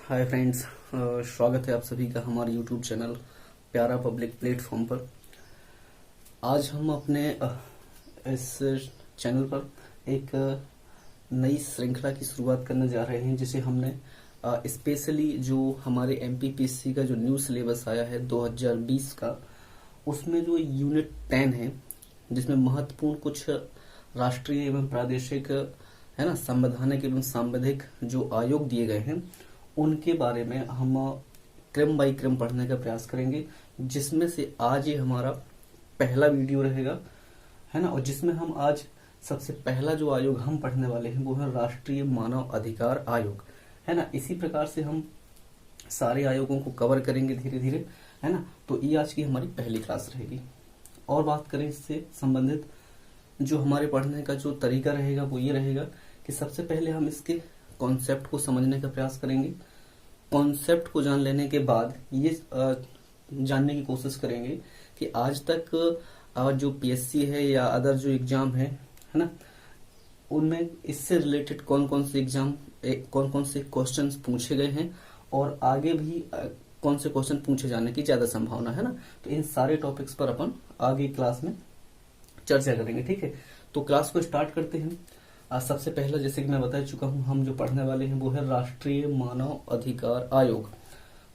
Hi friends, स्वागत है आप सभी का हमारे यूट्यूब चैनल प्यारा पब्लिक प्लेटफॉर्म पर। आज हम अपने इस चैनल पर एक नई श्रृंखला की शुरुआत करने जा रहे हैं, जिसे हमने स्पेशली जो हमारे एमपीपीएससी का जो न्यू सिलेबस आया है 2020 का, उसमें जो यूनिट 10 है, जिसमें महत्वपूर्ण कुछ राष्ट्रीय एवं प्रादेशिक है ना संवैधानिक एवं सांविधिक जो आयोग दिए गए हैं, उनके बारे में हम क्रम बाई क्रम पढ़ने का प्रयास करेंगे। जिसमें से आज ये हमारा पहला वीडियो रहेगा, है ना, और जिसमें हम आज सबसे पहला जो आयोग हम पढ़ने वाले हैं वो है राष्ट्रीय मानव अधिकार आयोग, है ना। इसी प्रकार से हम सारे आयोगों को कवर करेंगे धीरे धीरे, है ना। तो ये आज की हमारी पहली क्लास रहेगी। और बात करें इससे संबंधित जो हमारे पढ़ने का जो तरीका रहेगा वो ये रहेगा कि सबसे पहले हम इसके कॉन्सेप्ट को समझने का प्रयास करेंगे। कॉन्सेप्ट को जान लेने के बाद ये जानने की कोशिश करेंगे कि आज तक जो पीएससी है या अदर जो एग्जाम है ना, उनमें इससे रिलेटेड कौन कौन से एग्जाम कौन कौन से क्वेश्चंस पूछे गए हैं और आगे भी कौन से क्वेश्चन पूछे जाने की ज्यादा संभावना है ना। तो इन सारे टॉपिक्स पर अपन आगे क्लास में चर्चा करेंगे, ठीक है। तो क्लास को स्टार्ट करते हैं। सबसे पहला, जैसे कि मैं बता चुका हूं, हम जो पढ़ने वाले हैं वो है राष्ट्रीय मानव अधिकार आयोग।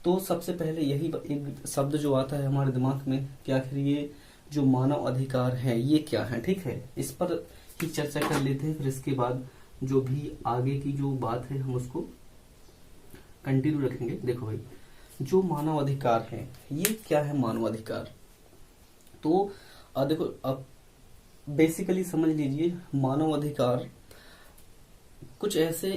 तो सबसे पहले यही एक शब्द जो आता है हमारे दिमाग में कि आखिर ये जो मानव अधिकार है ये क्या है, ठीक है। इस पर ही चर्चा कर लेते हैं, फिर इसके बाद जो भी आगे की जो बात है हम उसको कंटिन्यू रखेंगे। देखो भाई, जो मानव अधिकार है ये क्या है मानव अधिकार। तो देखो, अब बेसिकली समझ लीजिए, मानव अधिकार कुछ ऐसे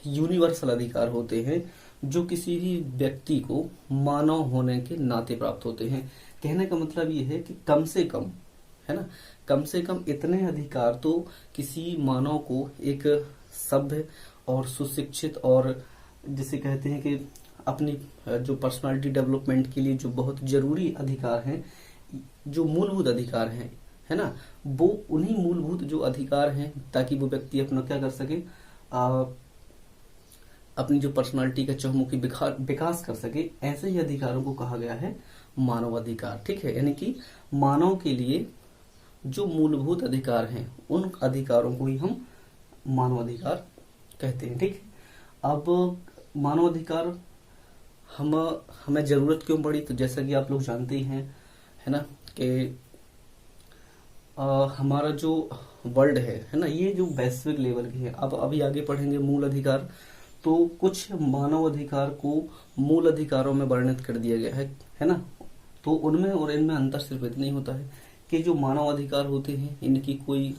यूनिवर्सल अधिकार होते हैं जो किसी भी व्यक्ति को मानव होने के नाते प्राप्त होते हैं। कहने का मतलब ये है कि कम से कम, है ना, कम से कम इतने अधिकार तो किसी मानव को एक सभ्य और सुशिक्षित और जिसे कहते हैं कि अपनी जो पर्सनालिटी डेवलपमेंट के लिए जो बहुत जरूरी अधिकार हैं, जो मूलभूत अधिकार हैं, है ना, वो उन्हीं मूलभूत जो अधिकार हैं ताकि वो व्यक्ति अपना क्या कर सके, अपनी जो पर्सनालिटी का चहुमुखी विकास कर सके, ऐसे ही अधिकारों को कहा गया है मानव अधिकार, ठीक है। यानी कि मानव के लिए जो मूलभूत अधिकार हैं उन अधिकारों को ही हम मानव अधिकार कहते हैं, ठीक है। अब मानव अधिकार हमें जरूरत क्यों पड़ी, तो जैसा कि आप लोग जानते ही हैं, है ना, कि हमारा जो वर्ल्ड है ना, ये जो वैश्विक लेवल की है। अब अभी आगे पढ़ेंगे मूल अधिकार, तो कुछ मानव अधिकार को मूल अधिकारों में वर्णित कर दिया गया है ना। तो उनमें और इनमें अंतर सिर्फ इतना ही होता है कि जो मानव अधिकार होते हैं इनकी कोई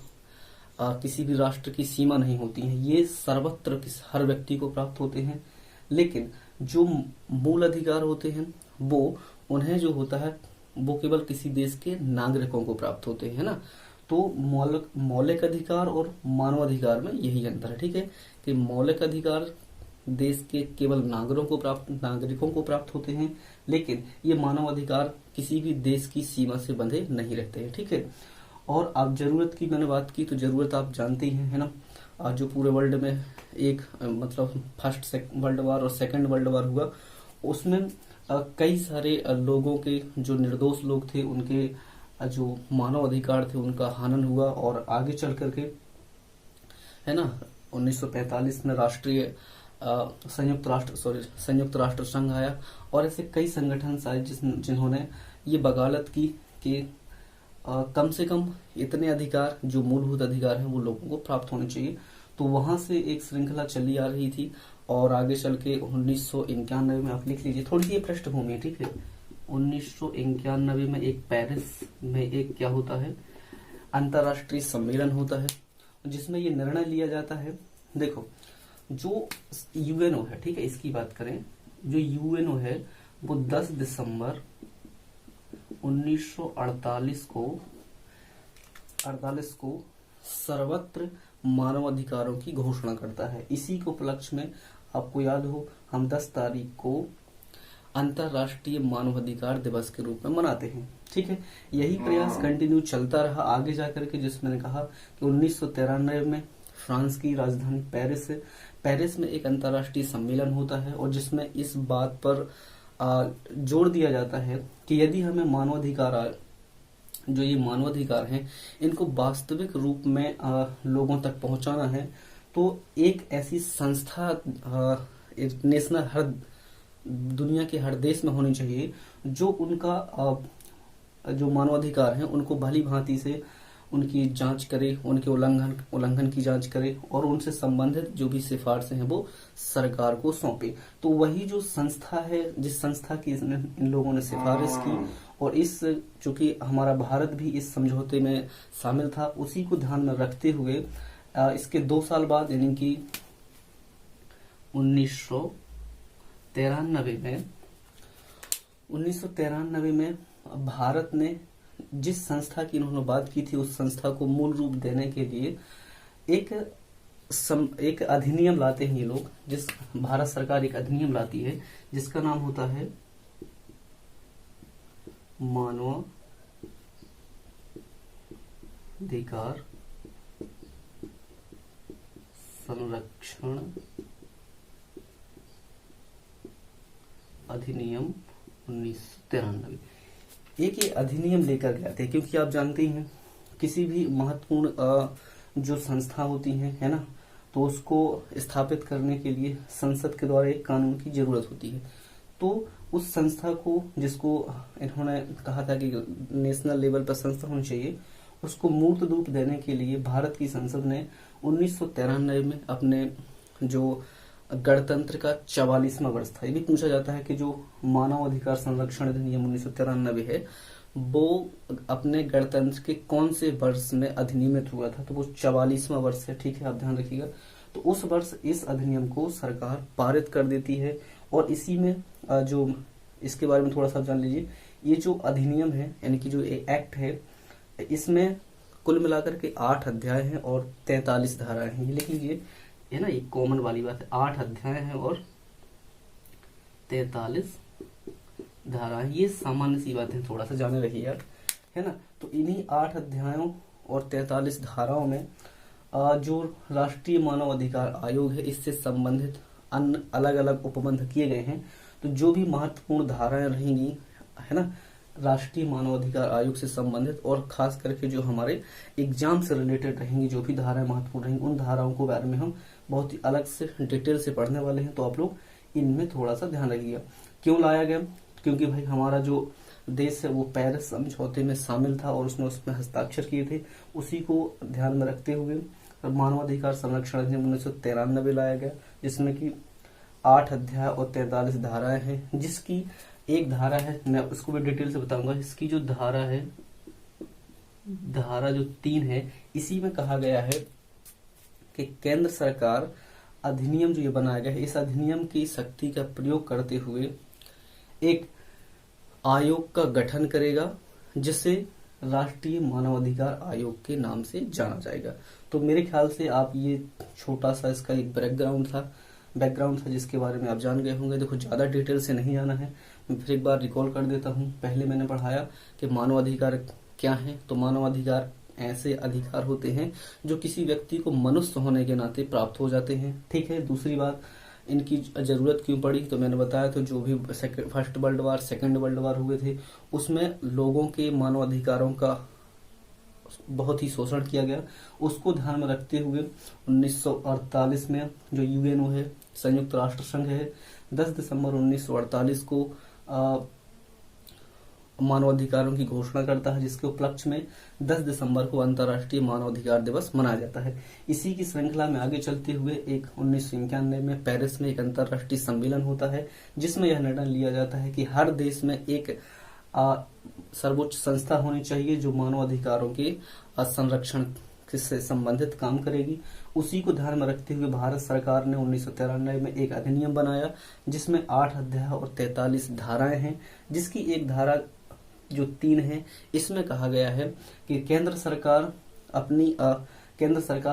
किसी भी राष्ट्र की सीमा नहीं होती है, ये सर्वत्र हर व्यक्ति को प्राप्त होते हैं। लेकिन जो मूल अधिकार होते हैं वो उन्हें जो होता है वो केवल किसी देश के नागरिकों को प्राप्त होते हैं, है ना। तो मौलिक अधिकार और मानव अधिकार में यही अंतर है, ठीक है, कि मौलिक अधिकार देश के केवल नागरिकों को प्राप्त होते हैं, लेकिन ये मानव अधिकार किसी भी देश की सीमा से बंधे नहीं रहते हैं, ठीक है। और आप जरूरत की मैंने बात की, तो जरूरत आप जानते ही हैं, है ना। जो पूरे वर्ल्ड में एक मतलब फर्स्ट वर्ल्ड वार और सेकेंड वर्ल्ड वार हुआ, उसमें कई सारे लोगों के जो निर्दोष लोग थे उनके जो मानव अधिकार थे उनका हनन हुआ। और आगे चल करके, है ना, 1945 में राष्ट्रीय संयुक्त राष्ट्र संघ आया और ऐसे कई संगठन आए जिन्होंने ये बगालत की कि कम से कम इतने अधिकार जो मूलभूत अधिकार हैं वो लोगों को प्राप्त होने चाहिए। तो वहां से एक श्रृंखला चली आ रही थी और आगे चल के 1991 में, आप लिख लीजिए, थोड़ी सी पृष्ठभूमि है, ठीक है। 1991 में एक पेरिस में एक क्या होता है, अंतर्राष्ट्रीय सम्मेलन होता है जिसमें ये निर्णय लिया जाता है। देखो, जो यूएनओ है, ठीक है, इसकी बात करें, जो यूएनओ है वो 10 दिसंबर 1948 को सर्वत्र मानव अधिकारों की घोषणा करता है। इसी को उपलक्ष्य में आपको याद हो, हम 10 तारीख को अंतर्राष्ट्रीय मानव अधिकार दिवस के रूप में मनाते हैं, ठीक है। यही प्रयास कंटिन्यू चलता रहा आगे जाकर के, जिसमें मैंने कहा कि 1993 में फ्रांस की राजधानी पेरिस है। पेरिस में एक अंतर्राष्ट्रीय सम्मेलन होता है और जिसमें इस बात पर जोर दिया जाता है कि यदि हमें मानवाधिकार, जो ये मानवाधिकार हैं, इनको वास्तविक रूप में लोगों तक पहुंचाना है, तो एक ऐसी संस्था नेशनल हर दुनिया के हर देश में होनी चाहिए जो उनका जो मानवाधिकार हैं उनको भली भांति से उनकी जांच करे, उनके उल्लंघन की जांच करे और उनसे संबंधित जो भी सिफारिशें हैं वो सरकार को सौंपे। तो वही जो संस्था है, जिस संस्था की इन लोगों ने सिफारिश की, और इस चूंकि हमारा भारत भी इस समझौते में शामिल था, उसी को ध्यान में रखते हुए इसके 2 साल बाद यानी कि 1993 में भारत ने जिस संस्था की इन्होंने बात की थी, उस संस्था को मूल रूप देने के लिए एक अधिनियम लाते हैं ये लोग। जिस भारत सरकार एक अधिनियम लाती है जिसका नाम होता है मानवाधिकार संरक्षण अधिनियम 1993। एक ये अधिनियम लेकर के आते हैं क्योंकि आप जानते ही हैं किसी भी महत्वपूर्ण जो संस्था होती है ना, तो उसको स्थापित करने के लिए संसद के द्वारा एक कानून की जरूरत होती है। तो उस संस्था को, जिसको इन्होंने कहा था कि नेशनल लेवल पर संस्था होनी चाहिए, उसको मूर्त रूप देने के लिए भारत की संसद ने 1993 में अपने जो गणतंत्र का 44वां वर्ष था। ये भी पूछा जाता है कि जो मानव अधिकार संरक्षण अधिनियम 1993 है वो अपने गणतंत्र के कौन से वर्ष में अधिनियमित हुआ था, तो वो 44वां वर्ष है। ठीक है, आप ध्यान रखिएगा। तो उस वर्ष इस अधिनियम को सरकार पारित कर देती है और इसी में जो इसके बारे में थोड़ा सा जान लीजिए। ये जो अधिनियम है यानी कि जो एक्ट है, इसमें कुल मिलाकर के 8 अध्याय हैं और 43 धाराएं हैं। लेकिन ये है ना, ये कॉमन वाली बात है, 8 अध्याय हैं और 43 धाराएं। ये सामान्य सी बात है, थोड़ा सा जाने रखिए यार, है ना। तो इन्हीं 8 अध्यायों और 43 धाराओं में जो राष्ट्रीय मानव अधिकार आयोग है, इससे संबंधित अन्य अलग अलग उपबंध किए गए हैं। तो जो भी महत्वपूर्ण धाराएं रहेंगी, है ना, राष्ट्रीय मानवाधिकार आयोग से संबंधित, और खास करके जो हमारे एग्जाम से रिलेटेड रहेंगी, जो भी धाराएं महत्वपूर्ण रहेंगी, उन धाराओं के बारे में हम बहुत ही अलग से डिटेल से पढ़ने वाले हैं। तो आप लोग इनमें थोड़ा सा ध्यान रखिएगा। क्यों लाया गया? क्योंकि भाई हमारा जो देश है वो पेरिस समझौते में शामिल था और उसमें हस्ताक्षर किए थे। उसी को ध्यान में रखते हुए मानवाधिकार संरक्षण अधिनियम 1993 लाया गया, जिसमें कि 8 अध्याय और 43 धाराएं हैं। जिसकी एक धारा है, मैं उसको भी डिटेल से बताऊंगा। इसकी जो धारा है, धारा जो 3 है, इसी में कहा गया है कि केंद्र सरकार अधिनियम जो ये बनाया गया है, इस अधिनियम की शक्ति का प्रयोग करते हुए एक आयोग का गठन करेगा, जिसे राष्ट्रीय मानवाधिकार आयोग के नाम से जाना जाएगा। तो मेरे ख्याल से आप ये छोटा सा इसका एक बैकग्राउंड था जिसके बारे में आप जान गए होंगे। देखो, ज्यादा डिटेल से नहीं जाना है, मैं फिर एक बार रिकॉल कर देता हूँ। पहले मैंने पढ़ाया कि मानवाधिकार क्या है। तो मानवाधिकार ऐसे अधिकार होते हैं जो किसी व्यक्ति को मनुष्य होने के नाते प्राप्त हो जाते हैं। ठीक है। दूसरी बात, इनकी जरूरत क्यों पड़ी, तो मैंने बताया तो जो भी first world war, second world war हुए थे, उसमें लोगों के मानवाधिकारों का बहुत ही शोषण किया गया। उसको ध्यान में रखते हुए 1948 में जो यूएनओ है, संयुक्त राष्ट्र संघ है, 10 दिसंबर 1948 को मानवाधिकारों की घोषणा करता है, जिसके उपलक्ष्य में 10 दिसंबर को अंतर्राष्ट्रीय मानवाधिकार दिवस मनाया जाता है। इसी की श्रृंखला में आगे चलते हुए एक 1991 में पेरिस में एक अंतर्राष्ट्रीय सम्मेलन होता है, जिसमें यह निर्णय लिया जाता है कि हर देश में एक सर्वोच्च संस्था होनी चाहिए जो मानवाधिकारों के संरक्षण से संबंधित काम करेगी। उसी को ध्यान में रखते हुए भारत सरकार ने 1993 में एक अधिनियम बनाया, जिसमें 8 अध्याय और 43 धाराएं हैं। जिसकी एक धारा जो 3 है, इसमें कहा गया है कि केंद्र सरकार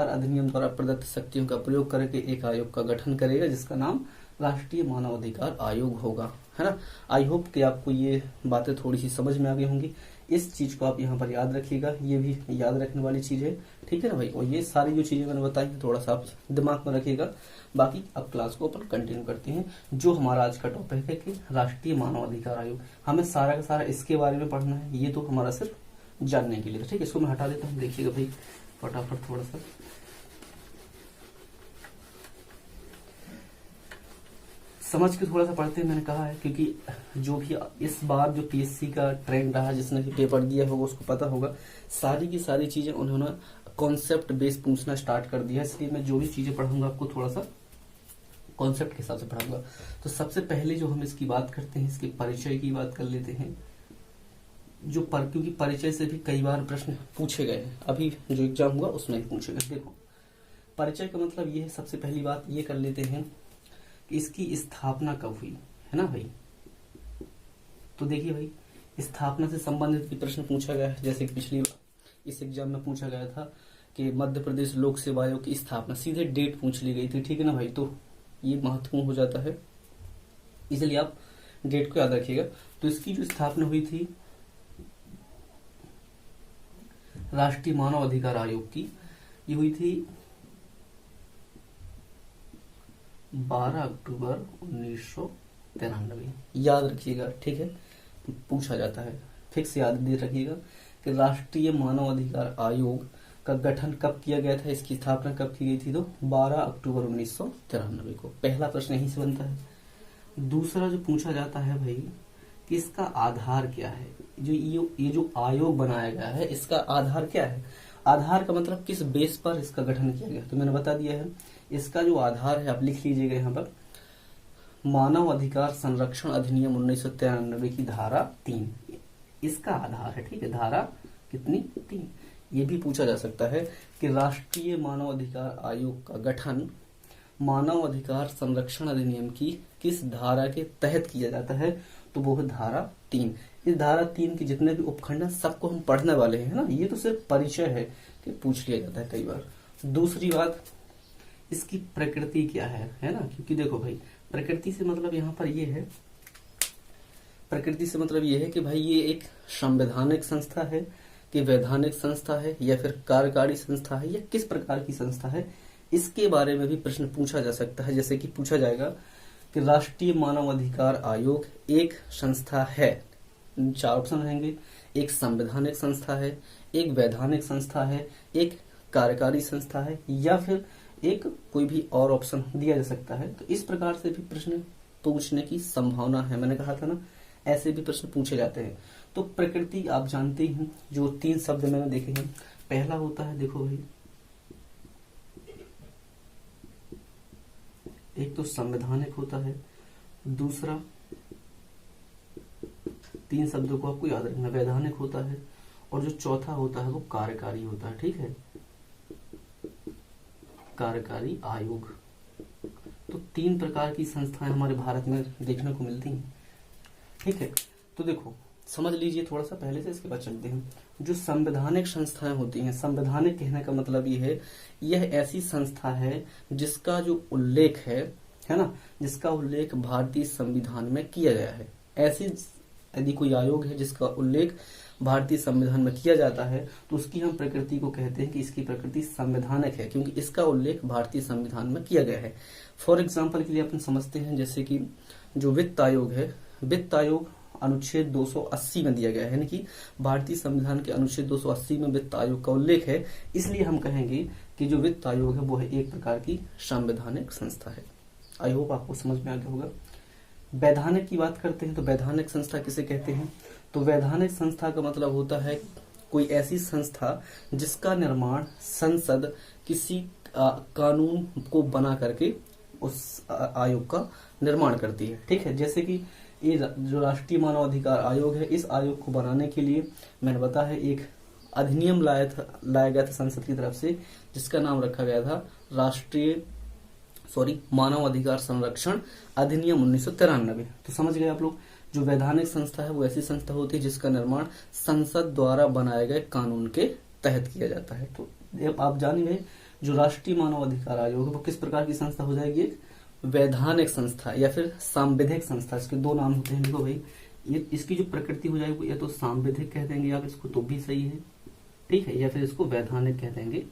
अधिनियम द्वारा प्रदत्त शक्तियों का प्रयोग करके एक आयोग का गठन करेगा, जिसका नाम राष्ट्रीय मानवाधिकार आयोग होगा, है ना। आई होप कि आपको ये बातें थोड़ी सी समझ में आ गई होंगी। इस चीज को आप यहाँ पर याद रखिएगा, ये भी याद रखने वाली चीज है, ठीक है ना भाई। और ये सारी जो चीजें मैंने बताई थोड़ा सा आप दिमाग में रखिएगा। बाकी अब क्लास को अपन कंटिन्यू करते हैं। जो हमारा आज का टॉपिक है कि राष्ट्रीय मानव अधिकार आयोग, हमें सारा का सारा इसके बारे में पढ़ना है, ये तो हमारा सिर्फ जानने के लिए, ठीक है। इसको मैं हटा देता हूँ, देखिएगा भाई फटाफट थोड़ा सा। समझ के थोड़ा सा पढ़ते हैं, मैंने कहा है, क्योंकि जो भी इस बार जो पीएससी का ट्रेंड रहा, जिसने भी पेपर दिया होगा उसको पता होगा, सारी की सारी चीजें उन्होंने कॉन्सेप्ट बेस पूछना स्टार्ट कर दिया। इसलिए मैं जो भी चीजें पढ़ाऊंगा आपको थोड़ा सा कॉन्सेप्ट के हिसाब से पढ़ाऊंगा। तो सबसे पहले जो हम इसकी बात करते हैं, इसके परिचय की बात कर लेते हैं। क्योंकि परिचय से भी कई बार प्रश्न पूछे गए हैं, अभी जो एग्जाम हुआ उसमें भी पूछे गए। देखो परिचय का मतलब ये है, सबसे पहली बात ये कर लेते हैं कि इसकी स्थापना कब हुई, है ना भाई। तो देखिए भाई, स्थापना से संबंधित भी प्रश्न पूछा गया है, जैसे कि पिछली बार इस एग्जाम में पूछा गया था कि मध्य प्रदेश लोक सेवा आयोग की स्थापना, सीधे डेट पूछ ली गई थी, ठीक है ना भाई। तो ये महत्वपूर्ण हो जाता है, इसलिए आप डेट को याद रखिएगा। तो इसकी जो स्थापना हुई थी राष्ट्रीय मानव अधिकार आयोग की, ये हुई थी 12 अक्टूबर 1993, याद रखिएगा, ठीक है। पूछा जाता है, फिक्स याद दे रखिएगा कि राष्ट्रीय मानव अधिकार आयोग का गठन कब किया गया था, इसकी स्थापना कब की गई थी, तो 12 अक्टूबर 1993 को। पहला प्रश्न यहीं से बनता है। दूसरा जो पूछा जाता है भाई कि इसका आधार क्या है, ये जो आयोग बनाया गया है इसका आधार क्या है। आधार का मतलब किस बेस पर इसका गठन किया गया, तो मैंने बता दिया है। इसका जो आधार है आप लिख लीजिएगा यहाँ पर, मानव अधिकार संरक्षण अधिनियम 1993 की धारा 3 इसका आधार है, ठीक है। धारा कितनी, 3। ये भी पूछा जा सकता है कि राष्ट्रीय मानव अधिकार आयोग का गठन मानव अधिकार संरक्षण अधिनियम की किस धारा के तहत किया जाता है, तो वो है धारा 3। इस धारा 3 के जितने भी उपखंड हैं सबको हम पढ़ने वाले हैं ना, ये तो सिर्फ परिचय है कि पूछ लिया जाता है कई बार। दूसरी बात, इसकी प्रकृति क्या है ना, क्योंकि देखो भाई प्रकृति से मतलब यहाँ पर ये है, प्रकृति से मतलब ये है कि भाई ये एक संवैधानिक संस्था है कि वैधानिक संस्था है या फिर कार्यकारी संस्था है या किस प्रकार की संस्था है, इसके बारे में भी प्रश्न पूछा जा सकता है। जैसे कि पूछा जाएगा कि राष्ट्रीय मानव अधिकार आयोग एक संस्था है, 4 ऑप्शन रहेंगे, एक संवैधानिक संस्था है, एक वैधानिक संस्था है, एक कार्यकारी संस्था है, या फिर एक कोई भी और ऑप्शन दिया जा सकता है। तो इस प्रकार से भी प्रश्न पूछने की संभावना है, मैंने कहा था ना, ऐसे भी प्रश्न पूछे जाते हैं। तो प्रकृति आप जानते हैं, जो 3 शब्द मैंने देखे हैं, पहला होता है, देखो भाई, एक तो संवैधानिक होता है, दूसरा 3 शब्दों को आपको याद रखना, वैधानिक होता है, और जो चौथा होता है वो कार्यकारी होता है, ठीक है, कार्यकारी आयोग। तो 3 प्रकार की संस्थाएं हमारे भारत में देखने को मिलती हैं, ठीक है। तो देखो समझ लीजिए थोड़ा सा पहले से, इसके बाद चलते हैं। जो संवैधानिक संस्थाएं होती हैं, संवैधानिक कहने का मतलब ये है, यह ऐसी संस्था है जिसका जो उल्लेख है ना, जिसका उल्लेख भारतीय संविधान में किया गया है। ऐसी यदि कोई आयोग है जिसका उल्लेख भारतीय संविधान में किया जाता है, तो उसकी हम प्रकृति को कहते हैं कि इसकी प्रकृति संवैधानिक है, क्योंकि इसका उल्लेख भारतीय संविधान में किया गया है। फॉर एग्जाम्पल के लिए अपन समझते हैं, जैसे कि जो वित्त आयोग है, वित्त आयोग अनुच्छेद 280 में दिया गया है, यानी कि भारतीय संविधान के अनुच्छेद 280 में वित्त आयोग का उल्लेख है। इसलिए हम कहेंगे कि जो वित्त आयोग है वो है एक प्रकार की संवैधानिक संस्था है। आई होप आपको समझ में आ गया होगा। वैधानिक की बात करते हैं तो वैधानिक संस्था किसे कहते हैं, तो वैधानिक संस्था का मतलब होता है कोई ऐसी संस्था जिसका निर्माण संसद किसी कानून को बना करके उस आयोग का निर्माण करती है, ठीक है। जैसे कि ये जो राष्ट्रीय मानव अधिकार आयोग है, इस आयोग को बनाने के लिए मैंने बताया है एक अधिनियम लाया गया था संसद की तरफ से, जिसका नाम रखा गया था मानव अधिकार संरक्षण अधिनियम 1993। तो समझ गए आप लोग, जो वैधानिक संस्था है वो ऐसी संस्था होती है जिसका निर्माण संसद द्वारा बनाए गए कानून के तहत किया जाता है। तो आप जान गए, जो राष्ट्रीय मानव अधिकार आयोग है वो किस प्रकार की संस्था हो जाएगी, एक वैधानिक संस्था या फिर सांविधिक संस्था। इसके 2 नाम होते हैं, देखो भाई, ये इसकी जो प्रकृति हो जाएगी या तो सांविधिक कह देंगे आप इसको तो भी सही है, ठीक है, या फिर इसको वैधानिक कह देंगे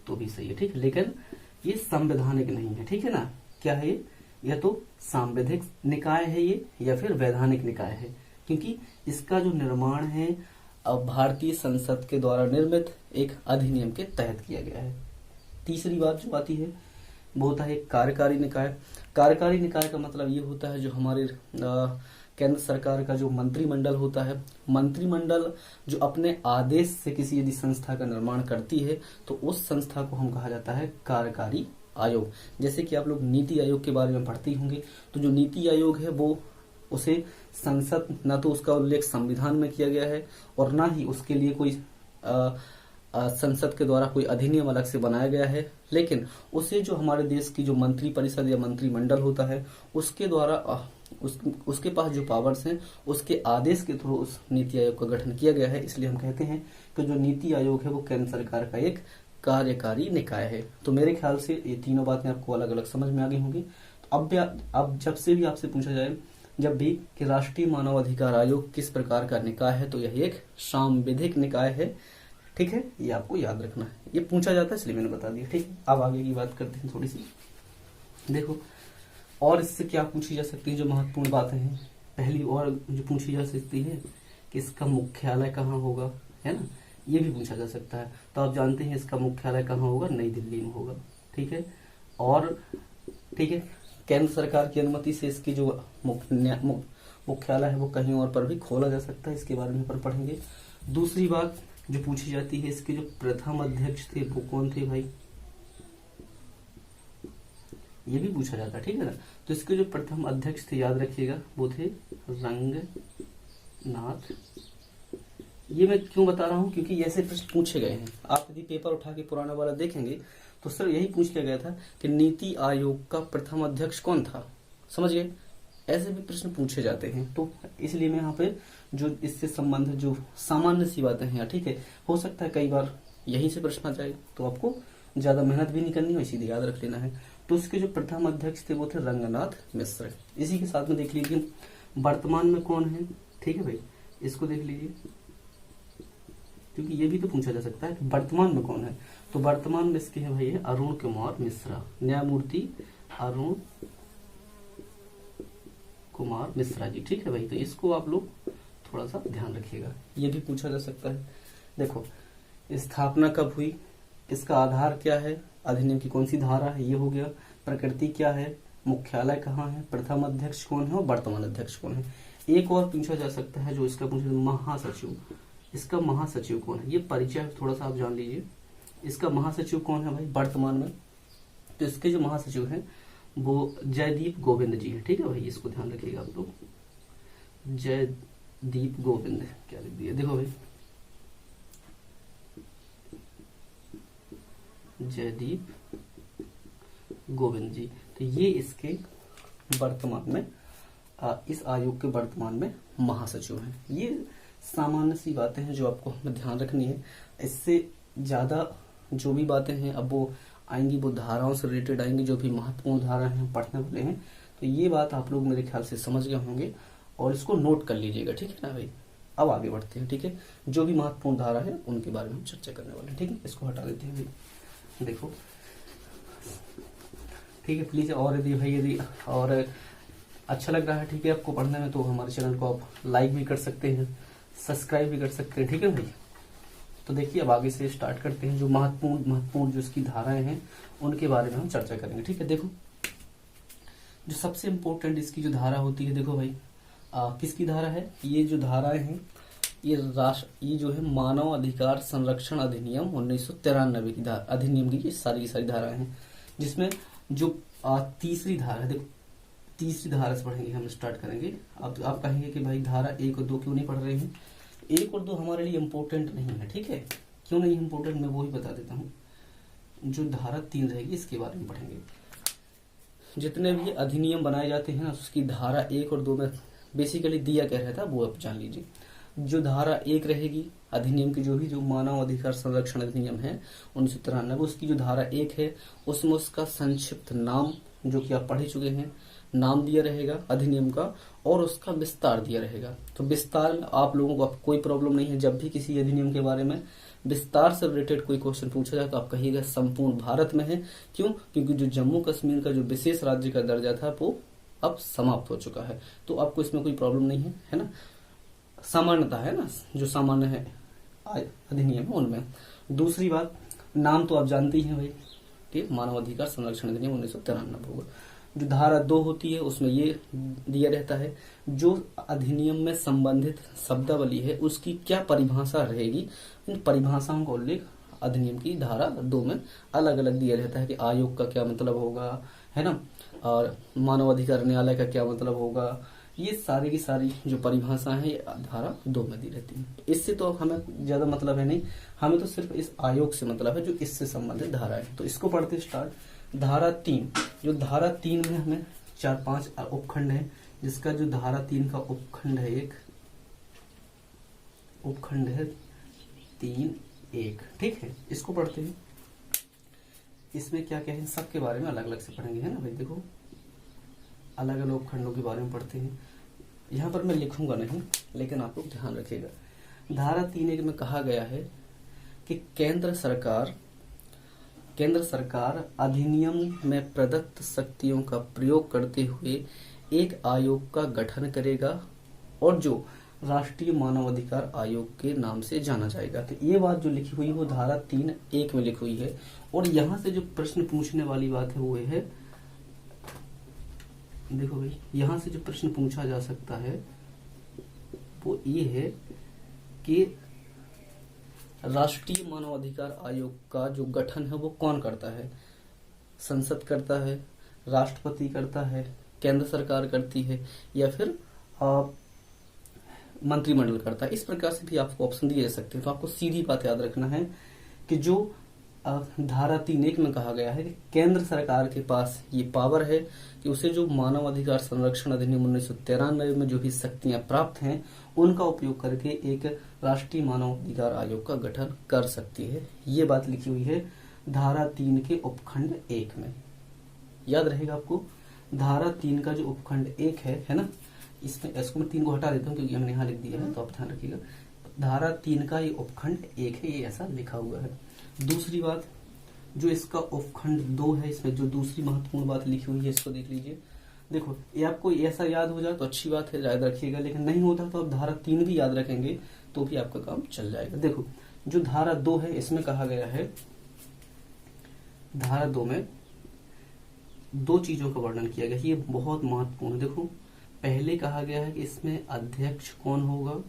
तो भी सही है, ठीक है, लेकिन ये संवैधानिक नहीं है, ठीक है ना। क्या है ये, या तो सांविधिक निकाय है ये या फिर वैधानिक निकाय है, क्योंकि इसका जो निर्माण है अब भारतीय संसद के द्वारा निर्मित एक अधिनियम के तहत किया गया है। तीसरी बात जो आती है वो होता है कार्यकारी निकाय। कार्यकारी निकाय का मतलब ये होता है जो हमारे केंद्र सरकार का जो मंत्रिमंडल होता है, मंत्रिमंडल जो अपने आदेश से किसी यदि संस्था का निर्माण करती है तो उस संस्था को हम कहा जाता है कार्यकारी आयोग। जैसे कि आप लोग नीति आयोग के बारे में पढ़ते होंगे, तो जो नीति आयोग है वो उसे संसद, ना तो उसका उल्लेख संविधान में किया गया है और ना ही उसके लिए कोई संसद के द्वारा कोई अधिनियम अलग से बनाया गया है, लेकिन उसे जो हमारे देश की जो मंत्री परिषद या मंत्रिमंडल होता है उसके द्वारा उसके पास जो पावर्स हैं उसके आदेश के थ्रू उस नीति आयोग का गठन किया गया है। इसलिए हम कहते हैं कि जो नीति आयोग है वो केंद्र सरकार का एक कार्यकारी निकाय है। तो मेरे ख्याल से ये तीनों बातें आपको अलग अलग समझ में आ गई होंगी। तो अब जब से भी आपसे पूछा जाए जब भी कि राष्ट्रीय मानव अधिकार आयोग किस प्रकार का निकाय है, तो यह एक सांविधिक निकाय है, ठीक है, ये आपको याद रखना है। ये पूछा जाता है इसलिए मैंने बता दिया, ठीक है। अब आगे की बात करते हैं थोड़ी सी। देखो और इससे क्या पूछी जा सकती है जो महत्वपूर्ण बातें हैं। पहली और जो पूछी जा सकती है कि इसका मुख्यालय कहाँ होगा, है ना, ये भी पूछा जा सकता है। तो आप जानते हैं इसका मुख्यालय कहाँ होगा, नई दिल्ली में होगा, ठीक है। और ठीक है, केंद्र सरकार की अनुमति से इसकी जो मुख्यालय है वो कहीं और पर भी खोला जा सकता है, इसके बारे में पर पढ़ेंगे। दूसरी बात जो पूछी जाती है, इसके जो प्रथम अध्यक्ष थे वो कौन थे भाई, ये भी पूछा जाता है, ठीक है ना। तो इसके जो प्रथम अध्यक्ष थे याद रखिएगा वो थे रंगनाथ। ये मैं क्यों बता रहा हूँ, क्योंकि ऐसे प्रश्न पूछे गए हैं। आप यदि पेपर उठा के पुराना वाला देखेंगे तो सर यही पूछ लिया गया था कि नीति आयोग का प्रथम अध्यक्ष कौन था, समझ गए। ऐसे भी प्रश्न पूछे जाते हैं, तो इसलिए मैं यहाँ पे जो इससे संबंधित जो सामान्य सी बातें हैं, ठीक है, हो सकता है कई बार यहीं से प्रश्न आ जाए, तो आपको ज्यादा मेहनत भी नहीं करनी है, सीधे याद रख लेना है। तो इसके जो प्रथम अध्यक्ष थे वो थे रंगनाथ मिश्र। इसी के साथ में देख लीजिए वर्तमान में कौन है, ठीक है भाई, इसको देख लीजिए, क्योंकि ये भी तो पूछा जा सकता है कि वर्तमान में कौन है। तो वर्तमान में इसके हैं भाई अरुण कुमार मिश्रा, न्यायमूर्ति अरुण कुमार मिश्रा जी, ठीक है भाई। तो इसको आप लोग थोड़ा सा ध्यान रखिएगा, ये भी पूछा जा सकता है। देखो स्थापना कब हुई, इसका आधार क्या है, अधिनियम की कौन सी धारा है, ये हो गया। प्रकृति क्या है, मुख्यालय कहाँ है, प्रथम अध्यक्ष कौन है और वर्तमान अध्यक्ष कौन है। एक और पूछा जा सकता है जो इसका पूछा, महासचिव, इसका महासचिव कौन है, ये परिचय थोड़ा सा आप जान लीजिए। इसका महासचिव कौन है भाई वर्तमान में, तो इसके जो महासचिव हैं वो जयदीप गोविंद जी है, ठीक है भाई, इसको ध्यान रखिएगा आप लोग। जयदीप गोविंद क्या लिख दिया, देखो भाई जयदीप गोविंद जी, तो ये इसके वर्तमान में इस आयोग के वर्तमान में महासचिव हैं। ये सामान्य सी बातें हैं जो आपको हमें ध्यान रखनी है। इससे ज्यादा जो भी बातें हैं अब वो आएंगी, वो धाराओं से रिलेटेड आएंगी, जो भी महत्वपूर्ण धारा हैं पढ़ने वाले हैं। तो ये बात आप लोग मेरे ख्याल से समझ गए होंगे और इसको नोट कर लीजिएगा, ठीक है ना भाई। अब आगे बढ़ते हैं, ठीक है, जो भी महत्वपूर्ण धारा है उनके बारे में हम चर्चा करने वाले हैं, ठीक है। इसको हटा देते हैं भाई, देखो ठीक है प्लीज। और यदि भाई यदि और अच्छा लग रहा है, ठीक है, आपको पढ़ने में, तो हमारे चैनल को आप लाइक भी कर सकते हैं, सब्सक्राइब भी कर सकते हैं, ठीक है भाई। तो देखिए अब आगे से स्टार्ट करते हैं, जो महत्वपूर्ण जो इसकी धाराएं हैं उनके बारे में हम चर्चा करेंगे, ठीक है। देखो जो सबसे इम्पोर्टेंट इसकी जो धारा होती है, देखो भाई किसकी धारा है, ये जो धाराएं हैं ये जो है मानव अधिकार संरक्षण अधिनियम 1993 की अधिनियम की ये सारी धाराएं हैं, जिसमें जो तीसरी धारा है, देखो तीसरी धारा से पढ़ेंगे, हम स्टार्ट करेंगे। अब आप कहेंगे कि भाई धारा 1 और 2 क्यों नहीं पढ़ रहे हैं। 1 और 2 हमारे लिए इम्पोर्टेंट नहीं है, ठीक है, क्यों नहीं इम्पोर्टेंट मैं वो ही बता देता हूँ। जो धारा 3 रहेगी इसके बारे में पढ़ेंगे। जितने भी अधिनियम बनाए जाते हैं ना, उसकी धारा 1 और 2 में बेसिकली दिया क्या रहता है वो आप जान लीजिए। जो धारा 1 रहेगी अधिनियम की, जो मानव अधिकार संरक्षण अधिनियम है 1993, उसकी जो धारा 1 है उसमें उसका संक्षिप्त नाम जो कि आप पढ़ ही चुके हैं, नाम दिया रहेगा अधिनियम का और उसका विस्तार दिया रहेगा। तो विस्तार में आप लोगों को कोई प्रॉब्लम नहीं है, जब भी किसी अधिनियम के बारे में विस्तार से रिलेटेड कोई क्वेश्चन पूछा जाए तो आप कहिएगा संपूर्ण भारत में है। क्यों? क्योंकि जो जम्मू कश्मीर का जो विशेष राज्य का दर्जा था वो अब समाप्त हो चुका है, तो आपको इसमें कोई प्रॉब्लम नहीं है ना। सामान्यता है ना, जो सामान्य है अधिनियम है उनमें। दूसरी बात, नाम तो आप जानते ही हैं भाई कि मानव अधिकार संरक्षण अधिनियम 1993 होगा। जो धारा 2 होती है उसमें ये दिया रहता है जो अधिनियम में संबंधित शब्दावली है उसकी क्या परिभाषा रहेगी, इन परिभाषाओं का उल्लेख अधिनियम की धारा 2 में अलग अलग दिया रहता है कि आयोग का क्या मतलब होगा, है ना, और मानव अधिकार न्यायालय का क्या मतलब होगा। ये सारी की सारी जो परिभाषा है धारा 2 में दी रहती है। इससे तो हमें ज्यादा मतलब है नहीं, हमें तो सिर्फ इस आयोग से मतलब है जो इससे संबंधित धारा है। तो इसको पढ़ते स्टार्ट। धारा 3, जो धारा 3 में हमें 4-5 उपखंड है, जिसका जो धारा 3 का उपखंड है, एक उपखंड है 3(1), ठीक है, इसको पढ़ते हैं। इसमें क्या क्या है सबके बारे में अलग अलग से पढ़ेंगे, है ना भाई। देखो अलग अलग उपखंडों के बारे में पढ़ते हैं। यहाँ पर मैं लिखूंगा नहीं, लेकिन आप लोग ध्यान रखिएगा। धारा 3(1) में कहा गया है कि केंद्र सरकार अधिनियम में प्रदत्त शक्तियों का प्रयोग करते हुए एक आयोग का गठन करेगा और जो राष्ट्रीय मानवाधिकार आयोग के नाम से जाना जाएगा। तो ये बात जो लिखी हुई है वो धारा 3(1) में लिखी हुई है। और यहाँ से जो प्रश्न पूछने वाली बात है वो है, देखो भाई, यहाँ से जो प्रश्न पूछा जा सकता है वो ये है कि राष्ट्रीय मानवाधिकार आयोग का जो गठन है वो कौन करता है? संसद करता है, राष्ट्रपति करता है, केंद्र सरकार करती है, या फिर मंत्रिमंडल करता है। इस प्रकार से भी आपको ऑप्शन दिए जा सकते हैं। तो आपको सीधी बात याद रखना है कि जो धारा 3(1) में कहा गया है कि केंद्र सरकार के पास ये पावर है कि उसे जो मानव अधिकार संरक्षण अधिनियम 1993 में जो भी शक्तियां प्राप्त हैं उनका उपयोग करके एक राष्ट्रीय मानव अधिकार आयोग का गठन कर सकती है। ये बात लिखी हुई है धारा 3 के उपखंड 1 में। याद रहेगा आपको, धारा 3 का जो उपखंड 1 है ना, इसमें इसको मैं 3 को हटा देता हूँ क्योंकि हमने यहाँ लिख दिया है, तो आप ध्यान रखिएगा। धारा 3 का ये उपखंड 1 है, ये ऐसा लिखा हुआ है। दूसरी बात, जो इसका उपखंड 2 है, इसमें जो दूसरी महत्वपूर्ण बात लिखी हुई है इसको देख लीजिए। देखो ये आपको ऐसा याद हो जाए तो अच्छी बात है, याद रखिएगा, लेकिन नहीं होता तो आप धारा 3 भी याद रखेंगे तो भी आपका काम चल जाएगा। देखो जो धारा 2 है इसमें कहा गया है, धारा 2 में 2 चीजों का वर्णन किया गया है, ये बहुत महत्वपूर्ण है। देखो पहले कहा गया है कि इसमें अध्यक्ष कौन होगा,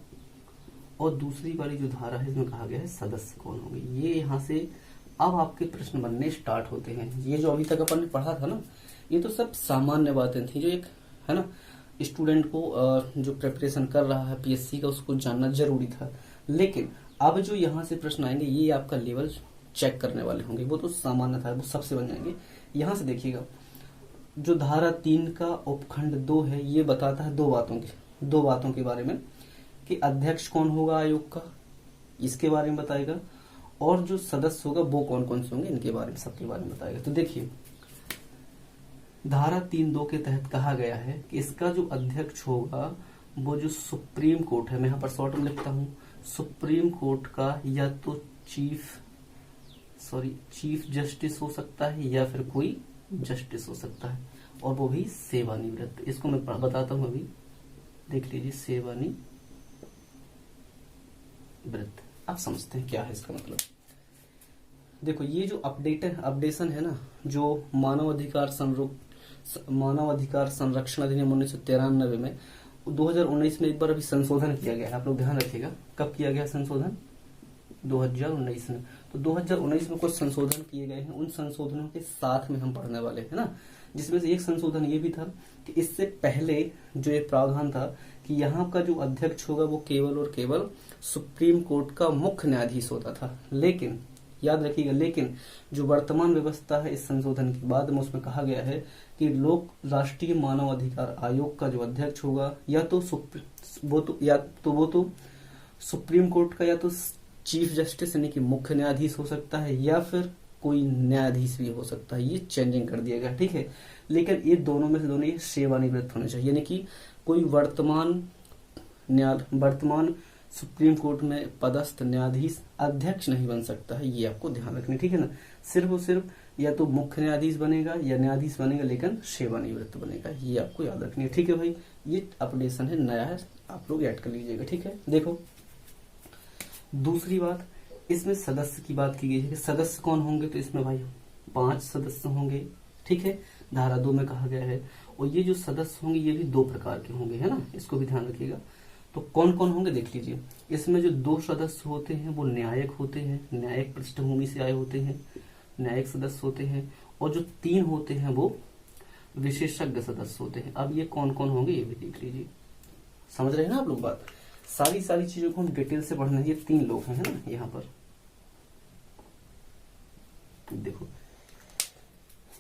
और दूसरी वाली जो धारा है इसमें कहा गया है सदस्य कौन होंगे। ये यहाँ से अब आपके प्रश्न बनने स्टार्ट होते हैं। ये जो अभी तक अपन ने पढ़ा था ना, ये तो सब सामान्य बातें थी जो एक है ना स्टूडेंट को जो प्रिपरेशन कर रहा है पीएससी का उसको जानना जरूरी था। लेकिन अब जो यहाँ से प्रश्न आएंगे ये आपका लेवल चेक करने वाले होंगे, वो तो सामान्य था, वो सबसे बन जाएंगे। यहाँ से देखिएगा, जो धारा 3 का उपखंड 2 है ये बताता है दो बातों के बारे में कि अध्यक्ष कौन होगा आयोग का, इसके बारे में बताएगा, और जो सदस्य होगा वो कौन कौन से होंगे इनके बारे में, सबके बारे में बताएगा। तो देखिए धारा 3(2) के तहत कहा गया है कि इसका जो अध्यक्ष होगा वो जो सुप्रीम कोर्ट है, मैं यहाँ पर शॉर्ट में लिखता हूँ, सुप्रीम कोर्ट का या तो चीफ जस्टिस हो सकता है या फिर कोई जस्टिस हो सकता है, और वो भी सेवानिवृत्त। इसको मैं बताता हूँ अभी, देख लीजिए, सेवानिवृत्त। आप समझते हैं क्या है इसका मतलब। देखो ये जो अपडेशन है ना, जो मानव अधिकार संरक्षण अधिनियम 1993 में 2019 में एक बार अभी संशोधन किया गया है। आप लोग ध्यान रखिएगा, कब किया गया संशोधन? 2019 में। तो 2019 में कुछ संशोधन किए गए हैं, उन संशोधनों के साथ में हम पढ़ने वाले हैं ना, जिसमें से एक संशोधन ये भी था कि इससे पहले जो एक प्रावधान था कि यहाँ का जो अध्यक्ष होगा वो केवल और केवल सुप्रीम कोर्ट का मुख्य न्यायाधीश होता था। लेकिन याद रखिएगा, लेकिन जो वर्तमान व्यवस्था है इस संशोधन के बाद में उसमें कहा गया है कि राष्ट्रीय मानव अधिकार आयोग का जो अध्यक्ष होगा या तो वो तो सुप्रीम कोर्ट का या तो चीफ जस्टिस यानी कि मुख्य न्यायाधीश हो सकता है, या फिर कोई न्यायाधीश भी हो सकता है, ये चेंजिंग कर दिया गया, ठीक है। लेकिन ये दोनों में से दोनों ये सेवानिवृत्त होने चाहिए, यानी कि कोई वर्तमान सुप्रीम कोर्ट में पदस्थ न्यायाधीश अध्यक्ष नहीं बन सकता है, ये आपको ध्यान रखना, ठीक है ना। सिर्फ और सिर्फ या तो मुख्य न्यायाधीश बनेगा या न्यायाधीश बनेगा, लेकिन सेवानिवृत्त बनेगा, ये आपको याद रखनी है, ठीक है भाई। ये अपडेशन है, नया है, आप लोग ऐड कर लीजिएगा, ठीक है। देखो दूसरी बात, इसमें सदस्य की बात की गई है कि सदस्य कौन होंगे, तो इसमें भाई 5 सदस्य होंगे, ठीक है, धारा 2 में कहा गया है। और ये जो सदस्य होंगे ये भी 2 प्रकार के होंगे, है ना, इसको भी ध्यान रखिएगा। तो कौन कौन होंगे देख लीजिए। इसमें जो 2 सदस्य होते हैं वो न्यायिक होते हैं, न्यायिक पृष्ठभूमि से आए होते हैं, न्यायिक सदस्य होते हैं। और जो 3 होते हैं वो विशेषज्ञ सदस्य होते हैं। अब ये कौन कौन होंगे ये भी देख लीजिए, समझ रहे हैं ना आप लोग बात। सारी चीजों को हम डिटेल से पढ़ना है। ये 3 लोग हैं, है ना, यहाँ पर देखो